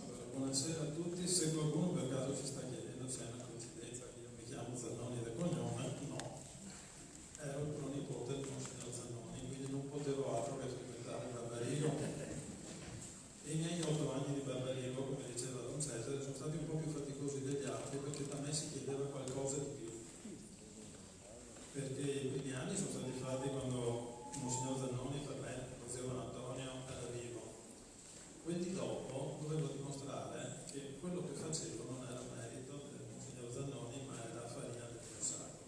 Allora, buonasera a tutti. Se qualcuno per caso ci sta chiedendo se è una coincidenza che io mi chiamo Zannoni da cognome, no. Ero il pronipote del Monsignor Zannoni, quindi non potevo altro che frequentare il Barbarigo. E i miei 8 anni di Barbarigo, come diceva Don Cesare, sono stati un po' più faticosi degli altri, perché da me si chiedeva qualcosa di più. Perché i primi anni sono stati fatti quando Monsignor Zannoni per me, lo zio Don Antonio, era vivo. Quelli dopo dovevo dimostrare che quello che facevo non era merito del Monsignor Zannoni, ma era farina del mio sacco.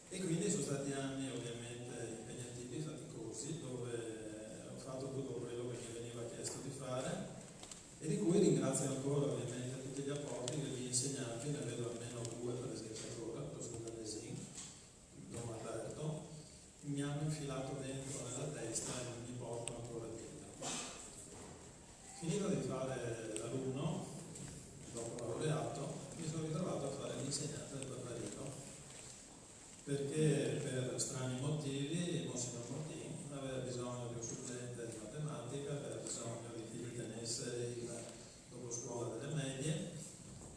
E quindi sono stati anni ovviamente impegnativi, faticosi, dove ho fatto tutto quello che mi veniva chiesto di fare, e di cui ringrazio ancora ovviamente tutti gli apporti che gli insegnanti, ne vedo almeno 2 per esempio ancora, il professor D'Allesin, Don Alberto, mi hanno infilato dentro nella testa e non mi porto ancora dietro. Finito di fare l'alunno, dopo laureato, mi sono ritrovato a fare l'insegnante del Barbarigo, perché per strani motivi Monsignor Motin aveva bisogno di un supplente di matematica, aveva bisogno di chi gli tenesse il doposcuola delle medie,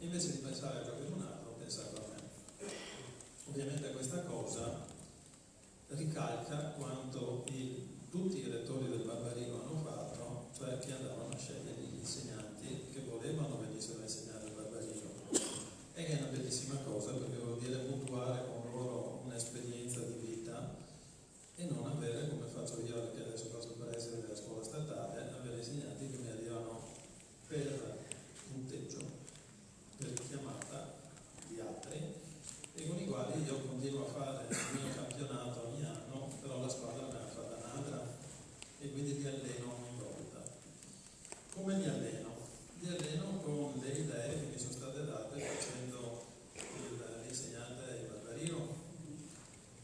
invece di pensare a qualcun altro ho pensato a me. Ovviamente questa cosa ricalca quanto tutti i rettori del Barbarigo hanno fatto, cioè che andavano a scegliere gli insegnanti che volevano venire venissero a insegnare il Barbarino. E che è una bellissima cosa, perché vuol dire mutuare con loro un'esperienza di vita e non avere, come faccio io, che adesso faccio il preside della scuola statale, avere insegnanti che mi arrivano per punteggio, per chiamata di altri, e con i quali io continuo a fare il mio campionato ogni anno, però la squadra me la fa da un'altra e quindi li alleno ogni volta. Come li alleno? Li alleno con le idee che mi sono state date facendo l'insegnante di Barbarino.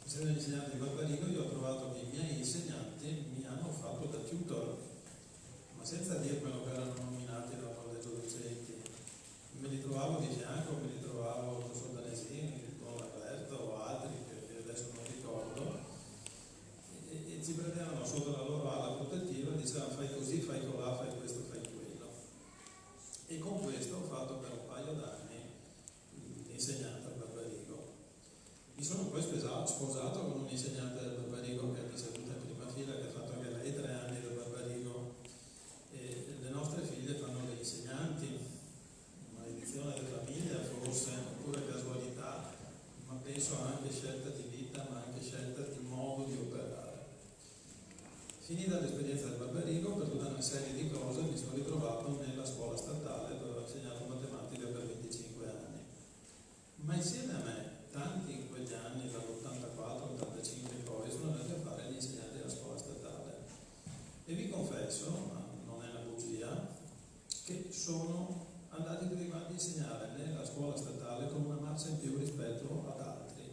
Essendo l'insegnante di Barbarino, io ho trovato che i miei insegnanti mi hanno fatto da tutor, ma senza dirmelo che erano nominati dal collegio docenti. Me li trovavo di fianco, me li trovavo con Soldanesini, con Alberto o altri che adesso non ricordo, e ci prendevano sotto la loro ala protettiva e dicevano fai così, fai colà, fai questo, fai quello. E con questo ho fatto per un paio d'anni l'insegnante al Barbarigo. Mi sono poi sposato con un insegnante del Barbarigo che è seduta in prima fila, che ha fatto anche lei 3 anni del Barbarigo, e le nostre figlie fanno degli insegnanti, maledizione della famiglia forse, oppure casualità, ma penso anche scelta di vita, ma anche scelta di modo di operare. Finita l'esperienza del Barbarigo, per tutta una serie di cose mi sono ritrovato nella scuola statale dove ho insegnato matematica per 25 anni. Ma insieme a me, tanti in quegli anni, dall'84-85 in poi, sono andati a fare gli insegnanti della scuola statale. E vi confesso, ma non è una bugia, che sono andati tutti quanti a insegnare nella scuola statale con una marcia in più rispetto ad altri,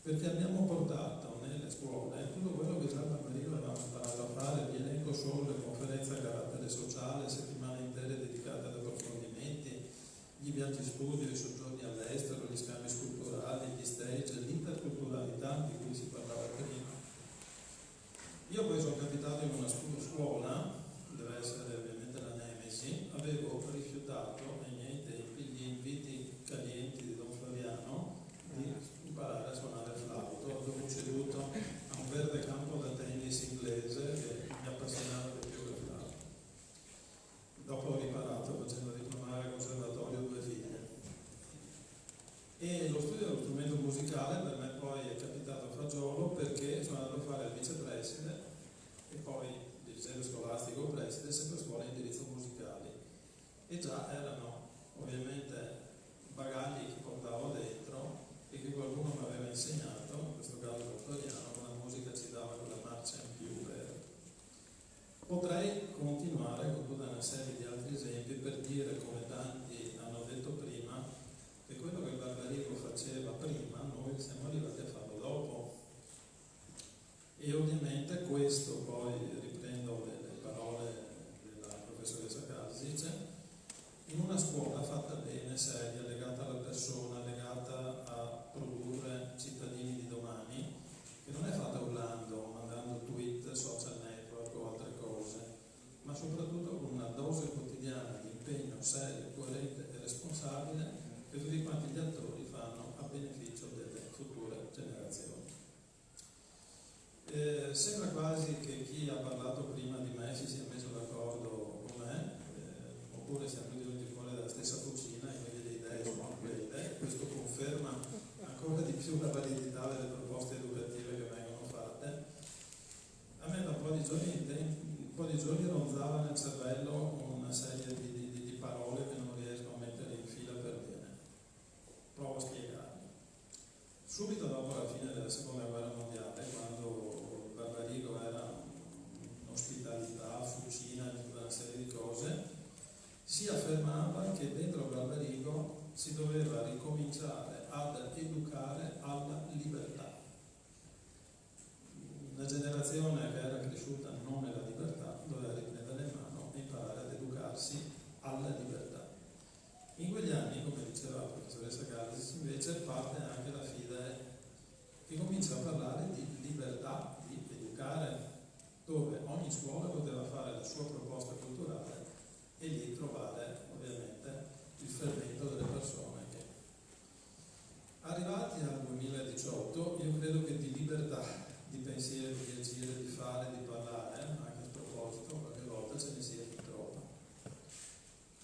perché abbiamo portato nelle scuole tutto quello che già al Barbarino avevamo imparato a fare. Vi elenco solo le conferenze a carattere sociale, settimane intere dedicate ad approfondimenti, gli viaggi studio, i soggiorni all'estero, gli scambi sculturali, gli stage, l'interculturalità di cui si parlava prima. Io poi sono capitato in una scuola, deve essere ovviamente la Nemesi, avevo rifiutato ai miei tempi gli inviti calienti di Don Flaviano di imparare a suonare il flauto. Avevo ceduto a un verde campo da tennis inglese che mi appassionava di più del flauto. Dopo ho riparato facendo diplomare al conservatorio 2 figlie. E lo studio dello strumento musicale per me poi è capitato a fagiolo, perché sono andato a fare il vicepreside e poi dirigente scolastico preside, sempre scuole di indirizzo musicali. E già erano ovviamente bagagli che portavo dentro e che qualcuno mi aveva insegnato, in questo caso Dottoriano, con la musica ci dava quella marcia in più. Potrei continuare con tutta una serie di altri esempi per dire, come tanti hanno detto prima, che quello che il Barbarigo faceva prima noi siamo arrivati a farlo dopo. E ovviamente questo, poi riprendo le parole della professoressa Kalsic, in una scuola fatta bene, seria, legata alla persona, legata a produrre cittadini di domani, che non è fatta urlando, mandando tweet, social network o altre cose, ma soprattutto con una dose quotidiana di impegno serio, coerente e responsabile che tutti quanti gli attori fanno a beneficio delle future generazioni. Sembra quasi che chi ha parlato prima di me si sia messo d'accordo con me, oppure siamo venuti fuori dalla stessa cucina e quindi le idee sono quelle. Questo conferma ancora di più la validità delle proposte educative che vengono fatte. A me da un po' di giorni ronzava nel cervello una serie di parole che non riesco a mettere in fila per bene. Provo a spiegarmi. Subito dopo la fine della seconda guerra mondiale, quando Barbarigo era un'ospitalità, fucina e tutta una serie di cose, si affermava che dentro Barbarigo si doveva ricominciare ad educare alla libertà. Una generazione che era cresciuta non nella libertà doveva riprendere in mano e imparare ad educarsi alla libertà. In quegli anni, come diceva la professoressa Kalsic, invece parte anche la FIDE che comincia a parlare di libertà di educare, dove ogni scuola poteva fare la sua proposta culturale e lì trovare ovviamente il fermento delle persone che, arrivati al 2018, io credo che di libertà di pensiero, di agire, di fare, di parlare, anche a proposito, qualche volta ce ne sia fin troppa.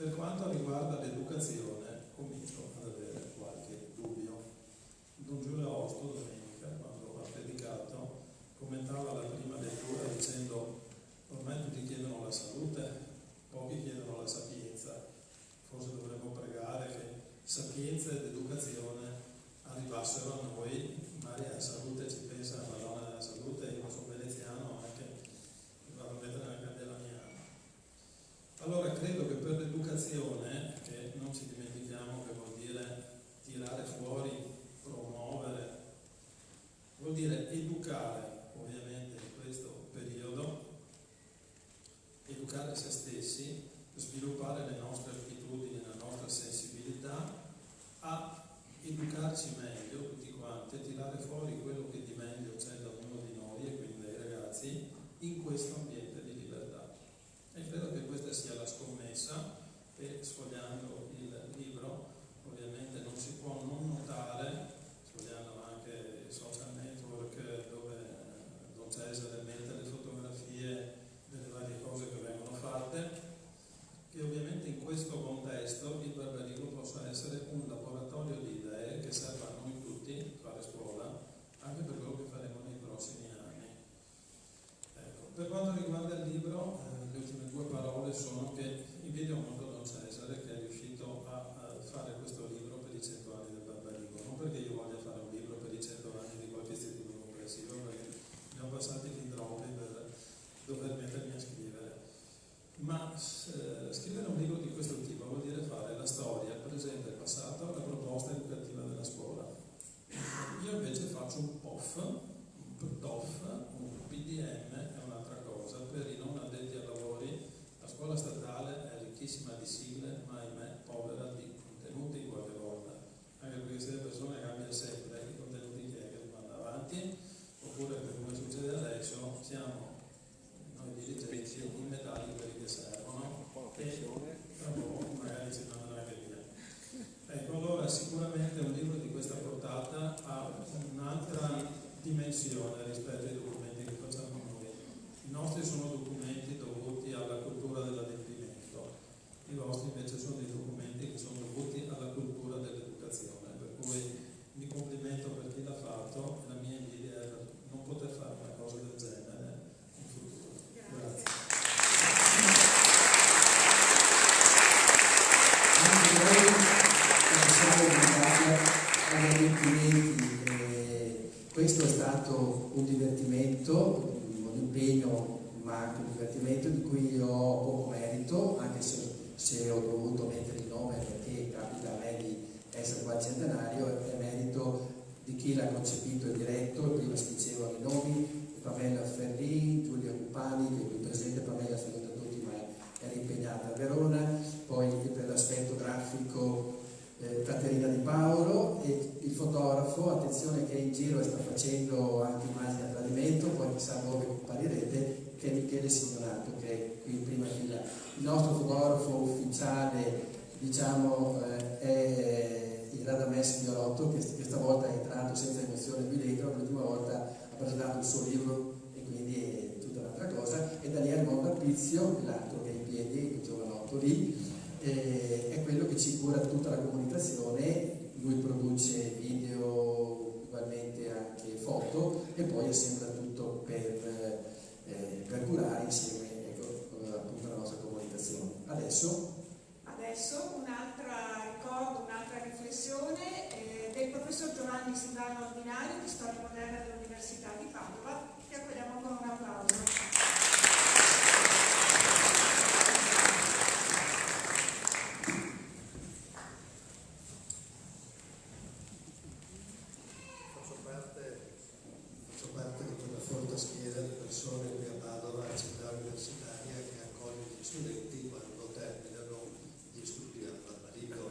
Per quanto riguarda l'educazione, comincio ad avere qualche dubbio. Don Giulio Osto, domenica, quando ha predicato, commentava la prima lettura dicendo: ormai tutti chiedono la salute, pochi chiedono la sapienza. Forse dovremmo pregare che sapienza ed educazione arrivassero a noi, magari alla salute ci pensa la Madonna della Salute. Io sono veneziano, anche mi vado a mettere la candela ogni anno. Allora credo che per l'educazione, che non ci dimentichiamo che vuol dire tirare fuori, promuovere, vuol dire educare, ovviamente in questo periodo, educare se stessi, sviluppare le nostre attitudini, la nostra sensibilità, a educarci meglio tutti quanti, tirare fuori quello che di meglio c'è da ognuno di noi e quindi dai ragazzi in questo ambiente di libertà. E credo che questa sia la scommessa, e sfogliando il libro ovviamente non si può non notare, sfogliando anche i social network dove Don Cesare mette le fotografie delle varie cose che vengono fatte, che ovviamente in questo contesto il Barbarigo possa essere un laboratorio di idee che serva a noi tutti fare scuola, anche per quello che faremo nei prossimi anni. Ecco. Per quanto riguarda il libro, le ultime due parole sono che invidio molto Don Cesare, che è riuscito a fare questo libro per i 100 anni del Barbarigo, non perché io voglia fare un libro per i 100 anni di qualche istituto complessivo, perché ne ho passati fin troppi per dover mettermi a scrivere. Ma scrivere un libro di questo tipo vuol dire fare la storia, il presente e il passato, la proposta educativa della scuola. Io invece faccio un POF, un PDOF, un PDM è un'altra cosa. Per i non addetti ai lavori, la scuola statale è ricchissima di sigle, ma ahimè povera di contenuti qualche volta, anche perché se le persone cambiano sempre, i contenuti che vanno avanti, oppure come succede adesso, siamo noi dirigenti in medaglia quelli che servono e tra poco magari ci mandano anche via. Ecco, allora sicuramente un libro di questa portata ha un'altra dimensione rispetto ai documenti che facciamo noi. I nostri sono documenti dovuti alla cultura dell'adempimento, i vostri invece sono dei documenti che sono dovuti alla cultura dell'educazione, per cui mi complimento per chi l'ha fatto, la mia invidia è per non poter fare una cosa del genere in futuro. Grazie. Anche noi siamo dedicati agli adempimenti. Questo è stato un divertimento, un impegno, ma anche un divertimento di cui ho poco merito, anche se ho dovuto mettere il nome perché capita a me di essere qua al centenario, è merito di chi l'ha concepito e diretto. Prima si dicevano i nomi: Pamela Ferlin, Giulia Cupani, che è qui presente. Pamela saluta tutti, ma era impegnata a Verona. Poi per l'aspetto grafico Caterina Di Paolo, e il fotografo, attenzione, che in giro sta facendo anche immagini a tradimento, poi chissà dove comparirete, che è Michele Signorato, che è qui in prima fila. Il nostro fotografo ufficiale, diciamo, è il Radames Violotto, che stavolta è entrato senza emozione qui dentro. L'ultima volta ha presentato il suo libro e quindi è tutta un'altra cosa. E Daniele Mondapizio, l'altro che è in piedi, il giovanotto lì, è quello che ci cura tutta la comunicazione. Lui produce video, ugualmente anche foto, e poi assembla tutto per curare insieme, ecco, appunto la nostra comunicazione. Adesso un altro ricordo, un'altra riflessione del professor Giovanni Silvano Ordinario di Storia Moderna dell'Università di Padova, che accogliamo con un applauso. Faccio parte di quella folta schiera di persone qui a Padova, a città universitaria, che accoglie gli studenti quando terminano gli studi al Barbarigo.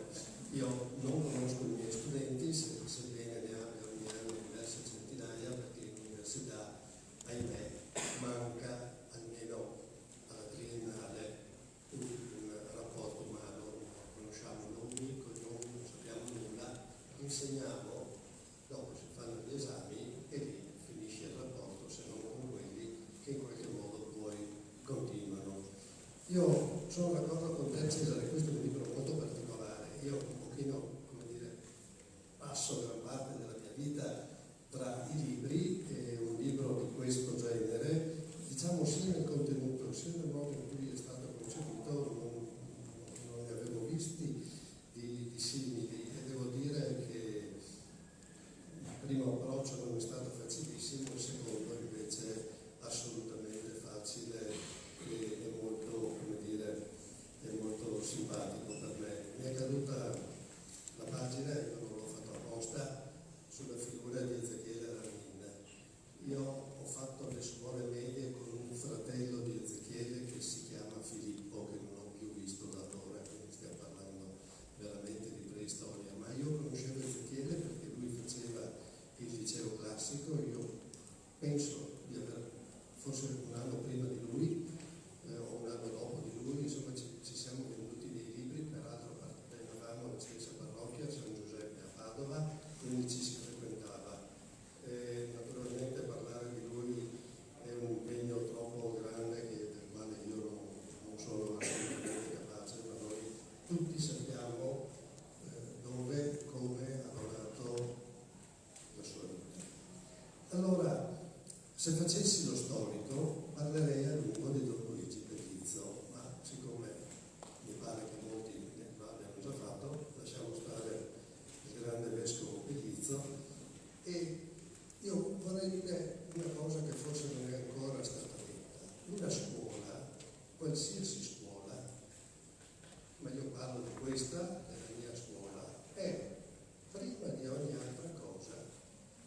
Io non conosco i miei studenti, sebbene ne abbia ogni anno diverse centinaia, perché in università, ahimè, manca almeno alla triennale un rapporto umano. Non conosciamo nomi, cognomi, non sappiamo nulla, insegniamo, dopo si fanno gli esami e lì finisce il rapporto, se non con quelli che in qualche modo poi continuano. Io sono d'accordo con te, Cesare, questo mi tra i libri, un libro di questo genere, diciamo sia nel contenuto sia nel modo in cui è stato concepito, non ne avevo visti di simili, e devo dire che il primo approccio non è stato facilissimo, il secondo invece assolutamente facile e molto, come dire, è molto simpatico per me. Mi è caduta la pagina, io non l'ho fatto apposta, sulla figura di Ezechiele Ramin. Io ho fatto le scuole medie con un fratello di Ezechiele che si chiama Filippo, che non ho più visto da allora, quindi stiamo parlando veramente di preistoria, ma io conoscevo Ezechiele perché lui faceva il liceo classico, io penso di aver, forse un anno prima di lui o un anno dopo di lui, insomma ci siamo venduti dei libri, peraltro avevamo la stessa parrocchia, San Giuseppe a Padova, quindi ci si frequentava. Naturalmente parlare di lui è un impegno troppo grande del quale io non sono assolutamente capace, ma noi tutti sappiamo dove, come ha donato la sua vita. Allora, se facessi lo storico, parlerei a lungo di Don Luigi Pellizzo, ma siccome mi pare che molti lo abbiano già fatto, lasciamo stare il grande vescovo Pellizzo. E io vorrei dire una cosa che forse non è ancora stata detta. Una scuola, qualsiasi scuola, ma io parlo di questa, della mia scuola, è prima di ogni altra cosa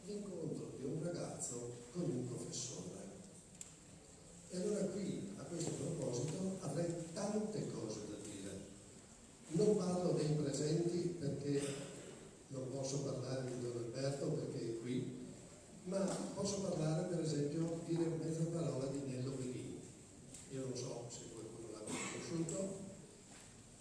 l'incontro di un ragazzo con un professore. E allora qui, a questo proposito, avrei tante cose da dire. Non parlo dei presenti perché non posso parlare di Don Alberto perché è qui, ma posso parlare per esempio, dire mezza parola di Nello Bellini. Io non so se qualcuno l'ha conosciuto,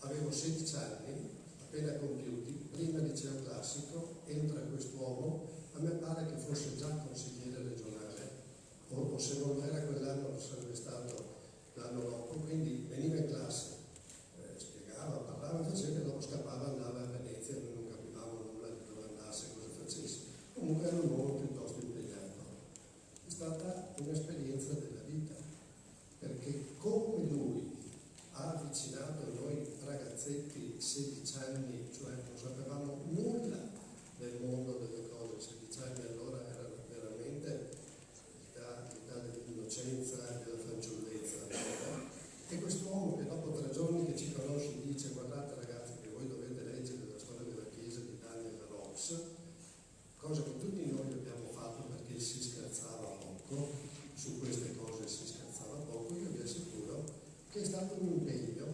avevo 16 anni, appena compiuti, prima liceo classico, entra quest'uomo, a me pare che fosse già consigliere regionale, o se non era quell'anno sarebbe stato l'anno dopo, quindi veniva in classe, spiegava, parlava, faceva e dopo scappava, andava a Venezia, noi non capivamo nulla di dove andasse, cosa facesse. Comunque era un uomo piuttosto impegnato. È stata un'esperienza della vita, perché come lui ha avvicinato noi ragazzetti 16 anni, cioè non sapevamo nulla del mondo delle cose, 16 anni allora erano veramente l'età dell'innocenza e della fanciullezza. E quest'uomo che dopo 3 giorni che ci conosce dice: guardate ragazzi che voi dovete leggere la storia della Chiesa di Daniel Rox, cosa che tutti noi abbiamo fatto perché si scherzava poco, su queste cose si scherzava poco. Io vi assicuro che è stato un impegno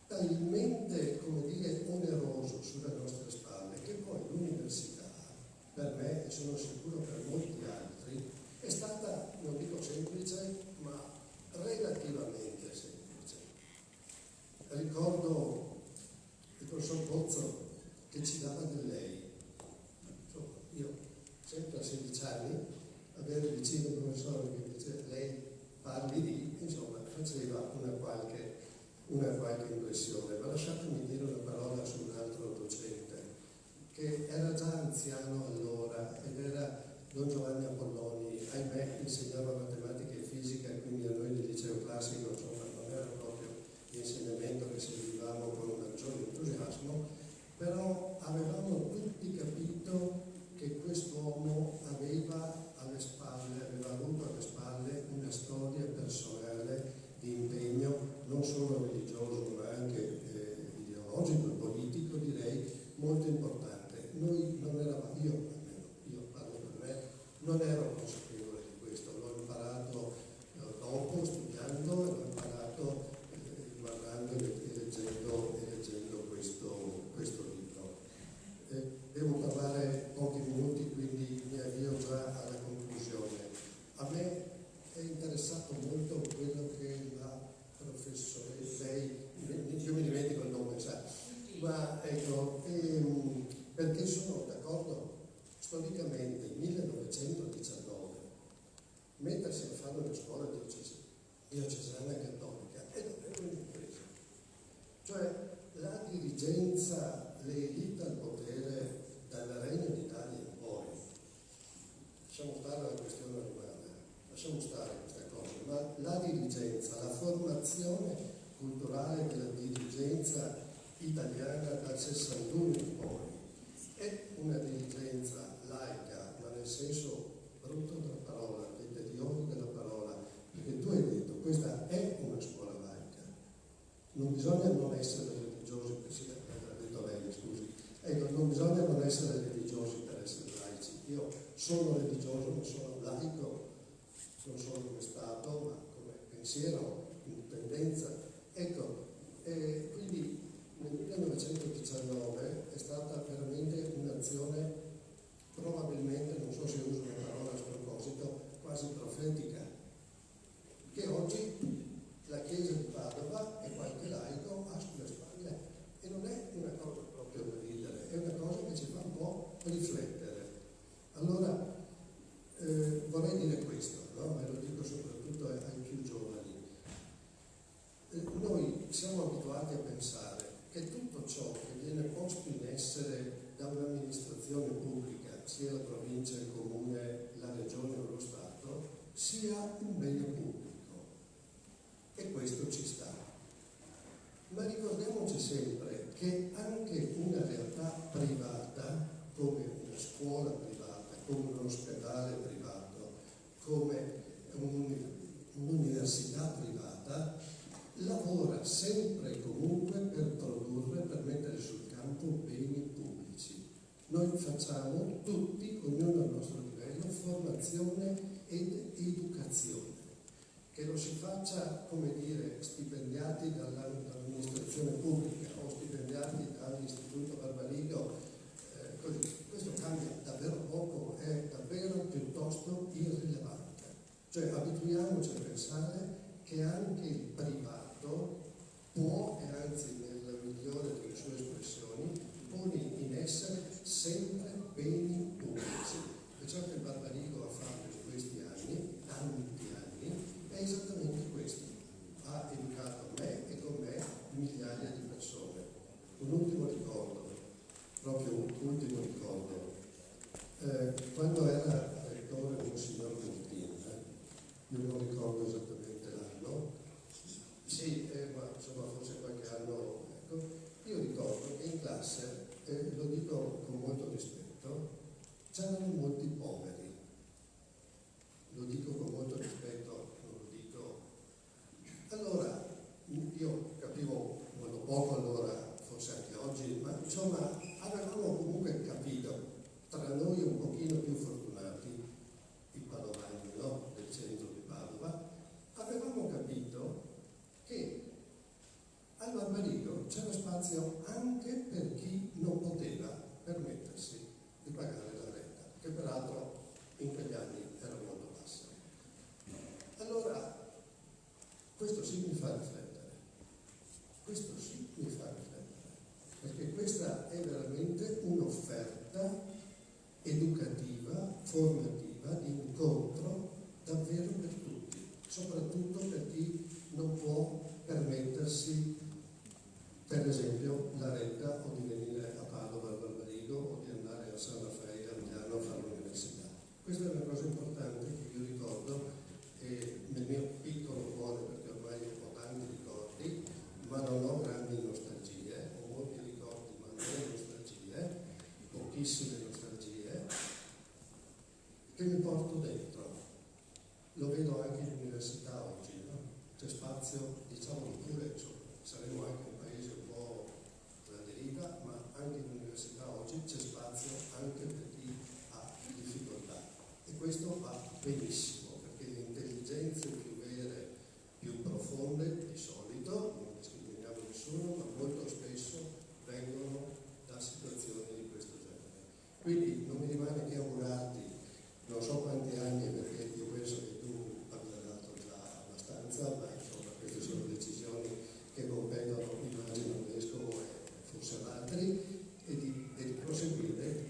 talmente, come dire, oneroso sulle nostre spalle che poi l'università, per me e sono sicuro per molti altri, è stata, non dico semplice, ma relativamente semplice. Ricordo il professor Pozzo che ci dava del lei. Insomma, io sempre a 16 anni avere vicino il professore che dice lei parli di, insomma, faceva una qualche impressione. Ma lasciatemi dire una parola su un altro docente che era già anziano allora ed era Don Giovanni Apolloni. Ahimè, insegnava matematica e fisica, quindi a noi del liceo classico insomma non era proprio l'insegnamento che seguivamo con maggiore entusiasmo, però avevamo tutti capito che quest'uomo aveva avuto alle spalle una storia personale di impegno non solo religioso ma anche ideologico e politico, direi, molto importante. Noi non eravamo, io parlo per me, non ero consapevole di questo, l'ho imparato dopo studiando e l'ho imparato guardando e leggendo questo libro. Devo parlare pochi minuti, quindi mi avvio già alla conclusione. A me è interessato molto quello che la professoressa, io mi dimentico il nome, sa, ma ecco, perché sono d'accordo storicamente, nel 1919, mettersi a fare una scuola diocesana cattolica è davvero un'impresa. Cioè la dirigenza, le elite al potere dal Regno d'Italia in poi questione romana, lasciamo stare queste cose, ma la dirigenza, la formazione culturale della dirigenza italiana dal 61 in poi è una dirigenza laica, ma nel senso brutto della parola, deteriore della parola, perché tu hai detto questa è una scuola laica, non bisogna non essere religiosi, l'ha detto lei, scusi, ecco, non bisogna non essere religiosi per essere laici. Io sono religioso, non sono laico, non solo come Stato, ma come pensiero, indipendenza. Ecco, quindi nel 1919 è stata veramente un'azione, probabilmente, non so se uso una parola a sproposito, quasi profetica, che oggi la Chiesa di Padova e qualche laico ha sulle spalle, e non è una cosa proprio da ridere, è una cosa che ci fa un po' riflettere. Allora, vorrei dire questo, no? Me lo dico soprattutto ai più giovani. Noi siamo abituati a pensare che tutto ciò che viene posto in essere da un'amministrazione pubblica, sia la provincia, il comune, la regione o lo Stato, sia un bene pubblico. E questo ci sta. Ma ricordiamoci sempre che anche una realtà privata, come una scuola privata, come un ospedale privato, come un'università privata, lavora sempre e comunque per produrre, per mettere sul campo beni pubblici. Noi facciamo tutti, ognuno al nostro livello, formazione ed educazione. Che lo si faccia, come dire, stipendiati dall'amministrazione pubblica o stipendiati dall'Istituto Barbarigo, così, questo cambia davvero poco, è davvero piuttosto irrilevante. Cioè abituiamoci a pensare che anche il privato può, e anzi nella migliore delle sue espressioni, pone in essere sempre beni pubblici. E ciò che il Barbarigo ha fatto in questi anni, è esattamente questo. Ha educato me e con me migliaia di persone. Un ultimo ricordo, proprio un ultimo ricordo. Quando era rettore Monsignor Montina, io non ricordo esattamente l'anno, sì, ma insomma forse qualche anno, ecco, io ricordo che in classe, lo dico con molto rispetto, c'erano molti poveri. Lo dico con molto rispetto, non lo dico. Allora, io capivo molto poco allora, forse anche oggi, ma insomma avevamo comunque capito, tra noi un pochino più fortunati, i padovani, no? Del centro di Padova, avevamo capito che al Barbarigo c'era spazio anche per chi non poteva permettersi di pagare la retta, che peraltro in quegli anni era molto bassa. Allora, questo sì mi fa riflettere, perché questa è veramente un'offerta educativa, formativa, di incontro davvero per tutti, soprattutto per chi non può permettersi, per esempio, la retta o di venire a Padova al Barbarigo o di andare a San Raffaele a Milano a fare l'università. Questa è una cosa importante che io ricordo nel mio piccolo cuore, perché ormai ho tanti ricordi, ma non ho grandi nostalgie, ho molti ricordi ma non ho nostalgie, pochissime nostalgie, che mi porto dentro. Lo vedo anche in università oggi, no? C'è spazio, diciamolo pure, saremo anche un paese un po' alla deriva, ma anche in università oggi c'è spazio anche per chi ha difficoltà. E questo va benissimo, perché le intelligenze più vere, più profonde, di solito, non discriminiamo nessuno, ma molto spesso vengono da situazioni di questo genere. Quindi non mi rimane che augurarti, non so quanti anni, perché io penso che tu abbia dato già abbastanza, ma insomma queste sono decisioni che competono, immagino, al vescovo e forse ad altri, e di proseguire,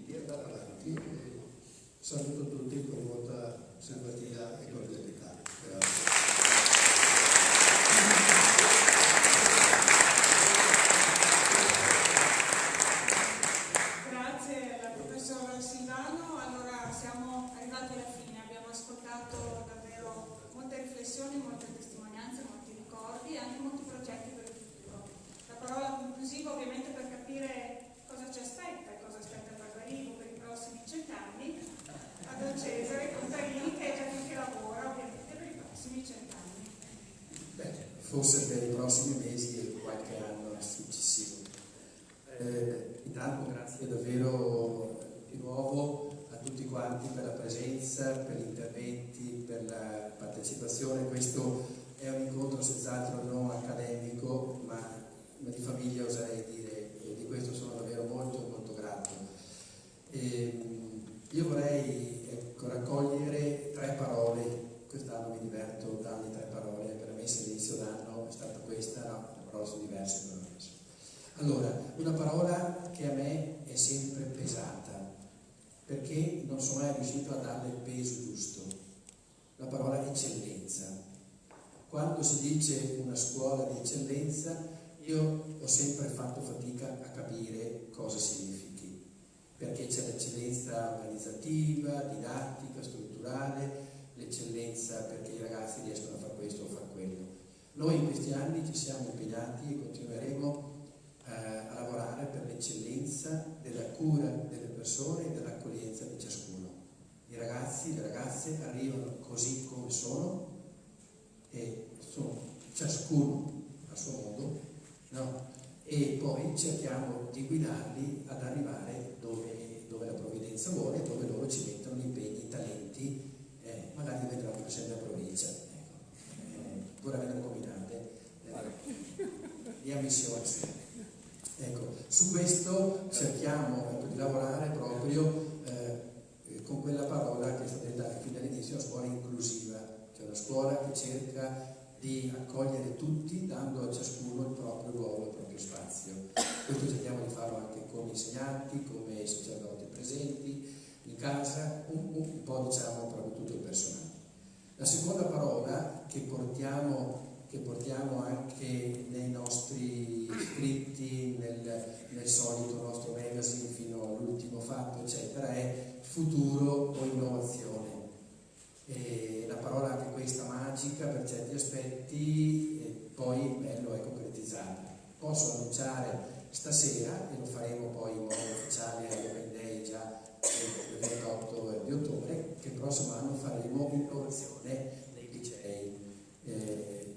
di andare avanti. E saluto tutti con molta simpatia e cordialità. Grazie. Grazie al professor Silvano. Allora siamo arrivati alla fine. forse per i prossimi mesi e qualche anno successivo. Intanto grazie davvero di nuovo a tutti quanti per la presenza, per gli interventi, per la partecipazione. Questo è un incontro senz'altro non accademico, ma di famiglia, oserei dire, e di questo sono davvero molto grato. Io vorrei raccogliere 3 parole. Quest'anno mi diverto a darmi 3 parole, per me se l'inizio d'anno è stata questa, no, le parole sono diverse però adesso. Allora, una parola che a me è sempre pesata, perché non sono mai riuscito a darle il peso giusto, la parola eccellenza. Quando si dice una scuola di eccellenza, io ho sempre fatto fatica a capire cosa significhi, perché c'è l'eccellenza organizzativa, didattica, strutturale, l'eccellenza perché i ragazzi riescono a fare questo o a fare quello. Noi in questi anni ci siamo impegnati e continueremo a lavorare per l'eccellenza della cura delle persone e dell'accoglienza di ciascuno. I ragazzi, le ragazze arrivano così come sono e sono ciascuno a suo modo, no? E poi cerchiamo di guidarli ad arrivare dove la provvidenza vuole, dove loro ci mettono gli impegni, i talenti, magari diventeranno presidente della provincia, pure avendo combinate di ammissione. Ecco, su questo cerchiamo di lavorare proprio con quella parola che è stata detta anche fin dall'inizio, una scuola inclusiva, cioè una scuola che cerca di accogliere tutti dando a ciascuno il proprio ruolo, il proprio spazio. Questo cerchiamo di farlo anche come insegnanti, come sacerdoti presenti in casa, un po' diciamo proprio tutto il personale. La seconda parola che portiamo anche nei nostri scritti, nel solito nostro magazine fino all'ultimo fatto, eccetera, è futuro o innovazione. E la parola anche questa magica per certi aspetti, e poi bello è concretizzata. Posso annunciare stasera, e lo faremo poi in modo ufficiale all'Open Day già il 28 di ottobre, che il prossimo anno faremo innovazione nei licei,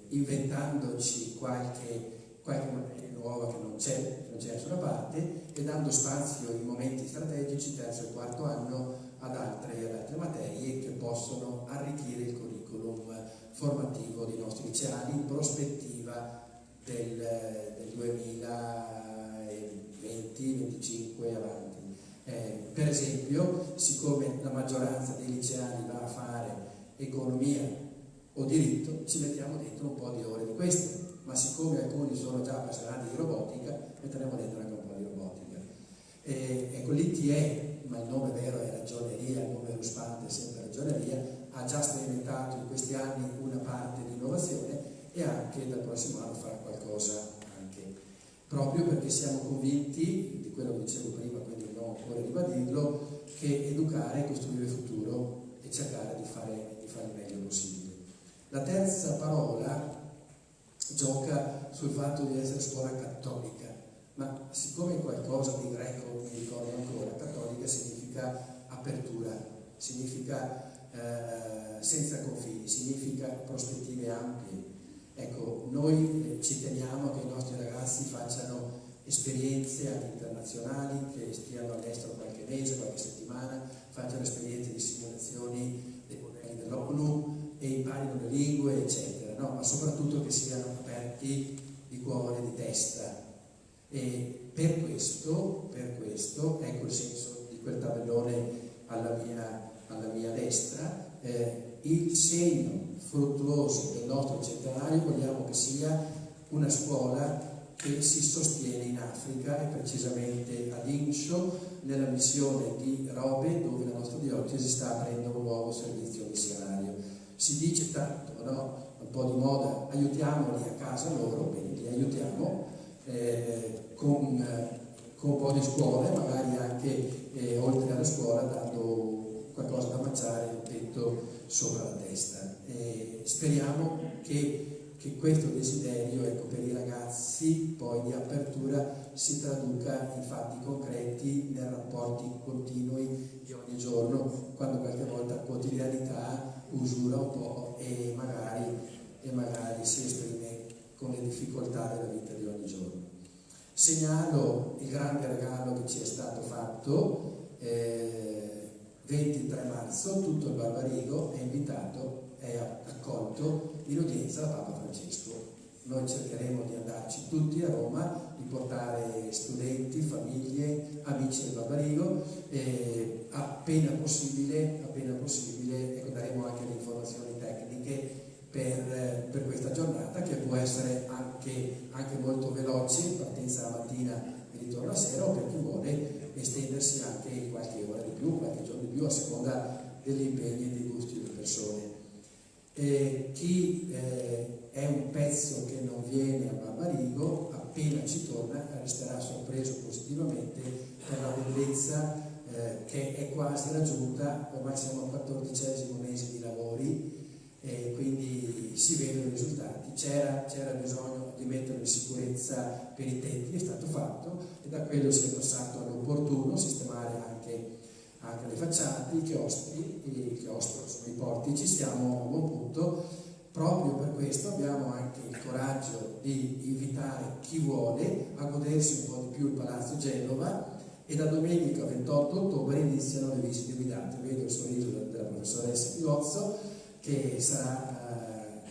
inventandoci qualche materia nuova che non c'è da nessuna parte e dando spazio in momenti strategici, terzo e quarto anno, ad altre materie che possono arricchire il curriculum formativo dei nostri liceali in prospettiva del 2020-2025 avanti. Per esempio, siccome la maggioranza dei liceali va a fare economia o diritto, ci mettiamo dentro un po' di ore di questo, ma siccome alcuni sono già appassionati di robotica, metteremo dentro anche un po' di robotica. Ecco, l'ITE, ma il nome vero è ragioneria, il nome ruspante è sempre ragioneria, ha già sperimentato in questi anni una parte di innovazione e anche dal prossimo anno farà qualcosa anche, proprio perché siamo convinti di quello che dicevo prima, quindi non occorre ribadirlo, che educare è costruire il futuro e cercare di fare il meglio possibile. La terza parola gioca sul fatto di essere scuola cattolica, ma siccome qualcosa di greco mi ricordo ancora, cattolica significa apertura, significa senza confini, significa prospettive ampie. Ecco, noi ci teniamo che i nostri ragazzi facciano esperienze anche internazionali, che stiano all'estero qualche mese, qualche settimana, facciano esperienze di simulazioni dei modelli dell'ONU e imparino le lingue, eccetera, no? Ma soprattutto che siano aperti di cuore, di testa. E per questo, ecco il senso di quel tabellone alla mia destra, il segno fruttuoso del nostro centenario vogliamo che sia una scuola che si sostiene in Africa e precisamente ad Inscio, nella missione di Robe, dove la nostra diocesi sta aprendo un nuovo servizio missionario. Si dice tanto, no? Un po' di moda, aiutiamoli a casa loro, bene, li aiutiamo con un po' di scuole, magari anche oltre alla scuola dando qualcosa da mangiare, un tetto sopra la testa. Speriamo che questo desiderio, ecco, per i ragazzi poi di apertura si traduca in fatti concreti, nei rapporti continui di ogni giorno, quando qualche volta quotidianità usura un po' e magari si esprime con le difficoltà della vita di ogni giorno. Segnalo il grande regalo che ci è stato fatto, 23 marzo tutto il Barbarigo è invitato, è accolto in udienza da Papa Francesco. Noi cercheremo di andarci tutti a Roma, di portare studenti, famiglie, amici del Barbarigo, e appena possibile ecco, daremo anche le informazioni tecniche per questa giornata, che può essere anche molto veloce, partenza la mattina e ritorno la sera, o per chi vuole estendersi anche qualche ora di più, qualche giorno di più, a seconda degli impegni e dei gusti delle persone. Chi è un pezzo che non viene a Barbarigo, appena ci torna resterà sorpreso positivamente per la bellezza che è quasi raggiunta. Ormai siamo al 14° mese di lavori, quindi si vedono i risultati. C'era bisogno di mettere in sicurezza per i tempi, è stato fatto, e da quello si è passato all'opportuno sistemare anche le facciate, i chiostri sono i portici, stiamo a buon punto. Proprio per questo abbiamo anche il coraggio di invitare chi vuole a godersi un po' di più il Palazzo Genova, e da domenica 28 ottobre iniziano le visite guidate. Vedo il sorriso della professoressa Pilozzo, che sarà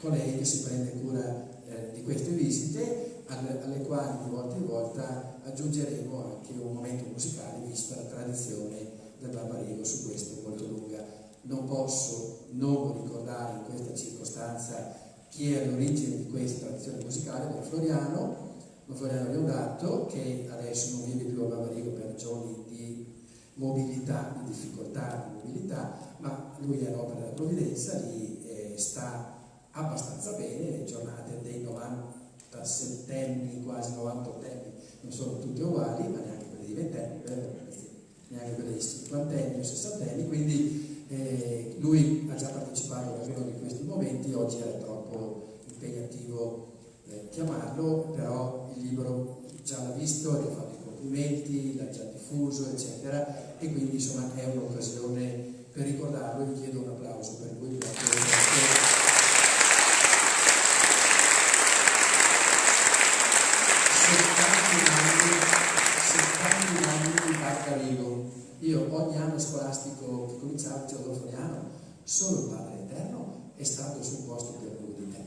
con lei che si prende cura di queste visite, alle quali di volta in volta aggiungeremo anche un momento musicale, vista la tradizione del Barbarigo su questo molto lunga. Non posso non ricordare in questa circostanza chi è all'origine di questa tradizione musicale, Don Floriano Leondato, che adesso non vive più a Barbarigo per ragioni di mobilità, di difficoltà di mobilità, ma lui è all'Opera della Provvidenza, lì sta abbastanza bene. Le giornate dei 97enni, quasi 98enni, non sono tutte uguali, ma neanche quelle di 20enni, neanche quelle di 50enni o 60enni, quindi lui ha già partecipato a uno di questi momenti. Oggi era troppo impegnativo chiamarlo, però il libro già l'ha visto, gli ha fatto i complimenti, l'ha già diffuso, eccetera, e quindi insomma è un'occasione per ricordarlo. Vi chiedo un applauso per lui. 70 anni di Barbarigo. Io ogni anno scolastico che cominciavo dicevo: Don Floriano, solo il Padre Eterno è stato sul posto per lui di te.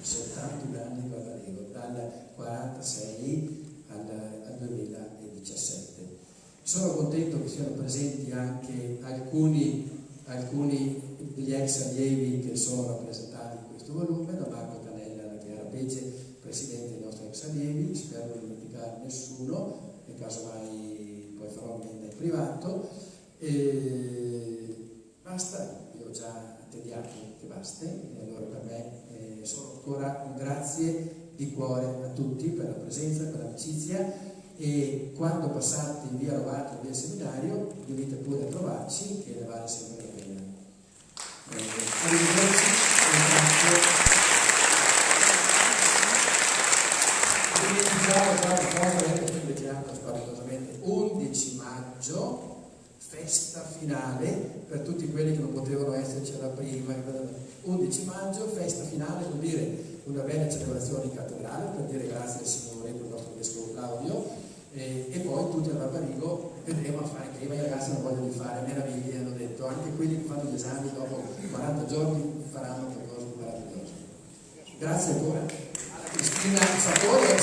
70 anni di Barbarigo, dal 46 al 2017. Sono contento che siano presenti anche alcuni degli ex allievi che sono rappresentati in questo volume, da Marco Canella alla Chiara Pece, presidente dei nostri ex allievi. Spero di non dimenticare nessuno, e casomai poi farò ammenda in privato. Basta, io ho già attediato che basti, e allora per me solo ancora un grazie di cuore a tutti per la presenza, per l'amicizia, e quando passate in via Rovato, via Seminario, venite pure a trovarci, che ne vale sempre la pena. Arrivederci, dimentichiamo qualche cosa, avete dimenticato spaventosamente. 11 maggio, festa finale per tutti quelli che non potevano esserci alla prima. 11 maggio, festa finale, vuol dire una bella celebrazione in cattedrale per dire grazie al Signore per il nostro vescovo Claudio, e poi tutti al Barbarigo vedremo a fare, che i ragazzi hanno voglia di fare meraviglie, hanno detto, anche quelli che fanno gli esami dopo 40 giorni faranno qualcosa di meraviglioso. Grazie ancora. Cristina Sapore, lei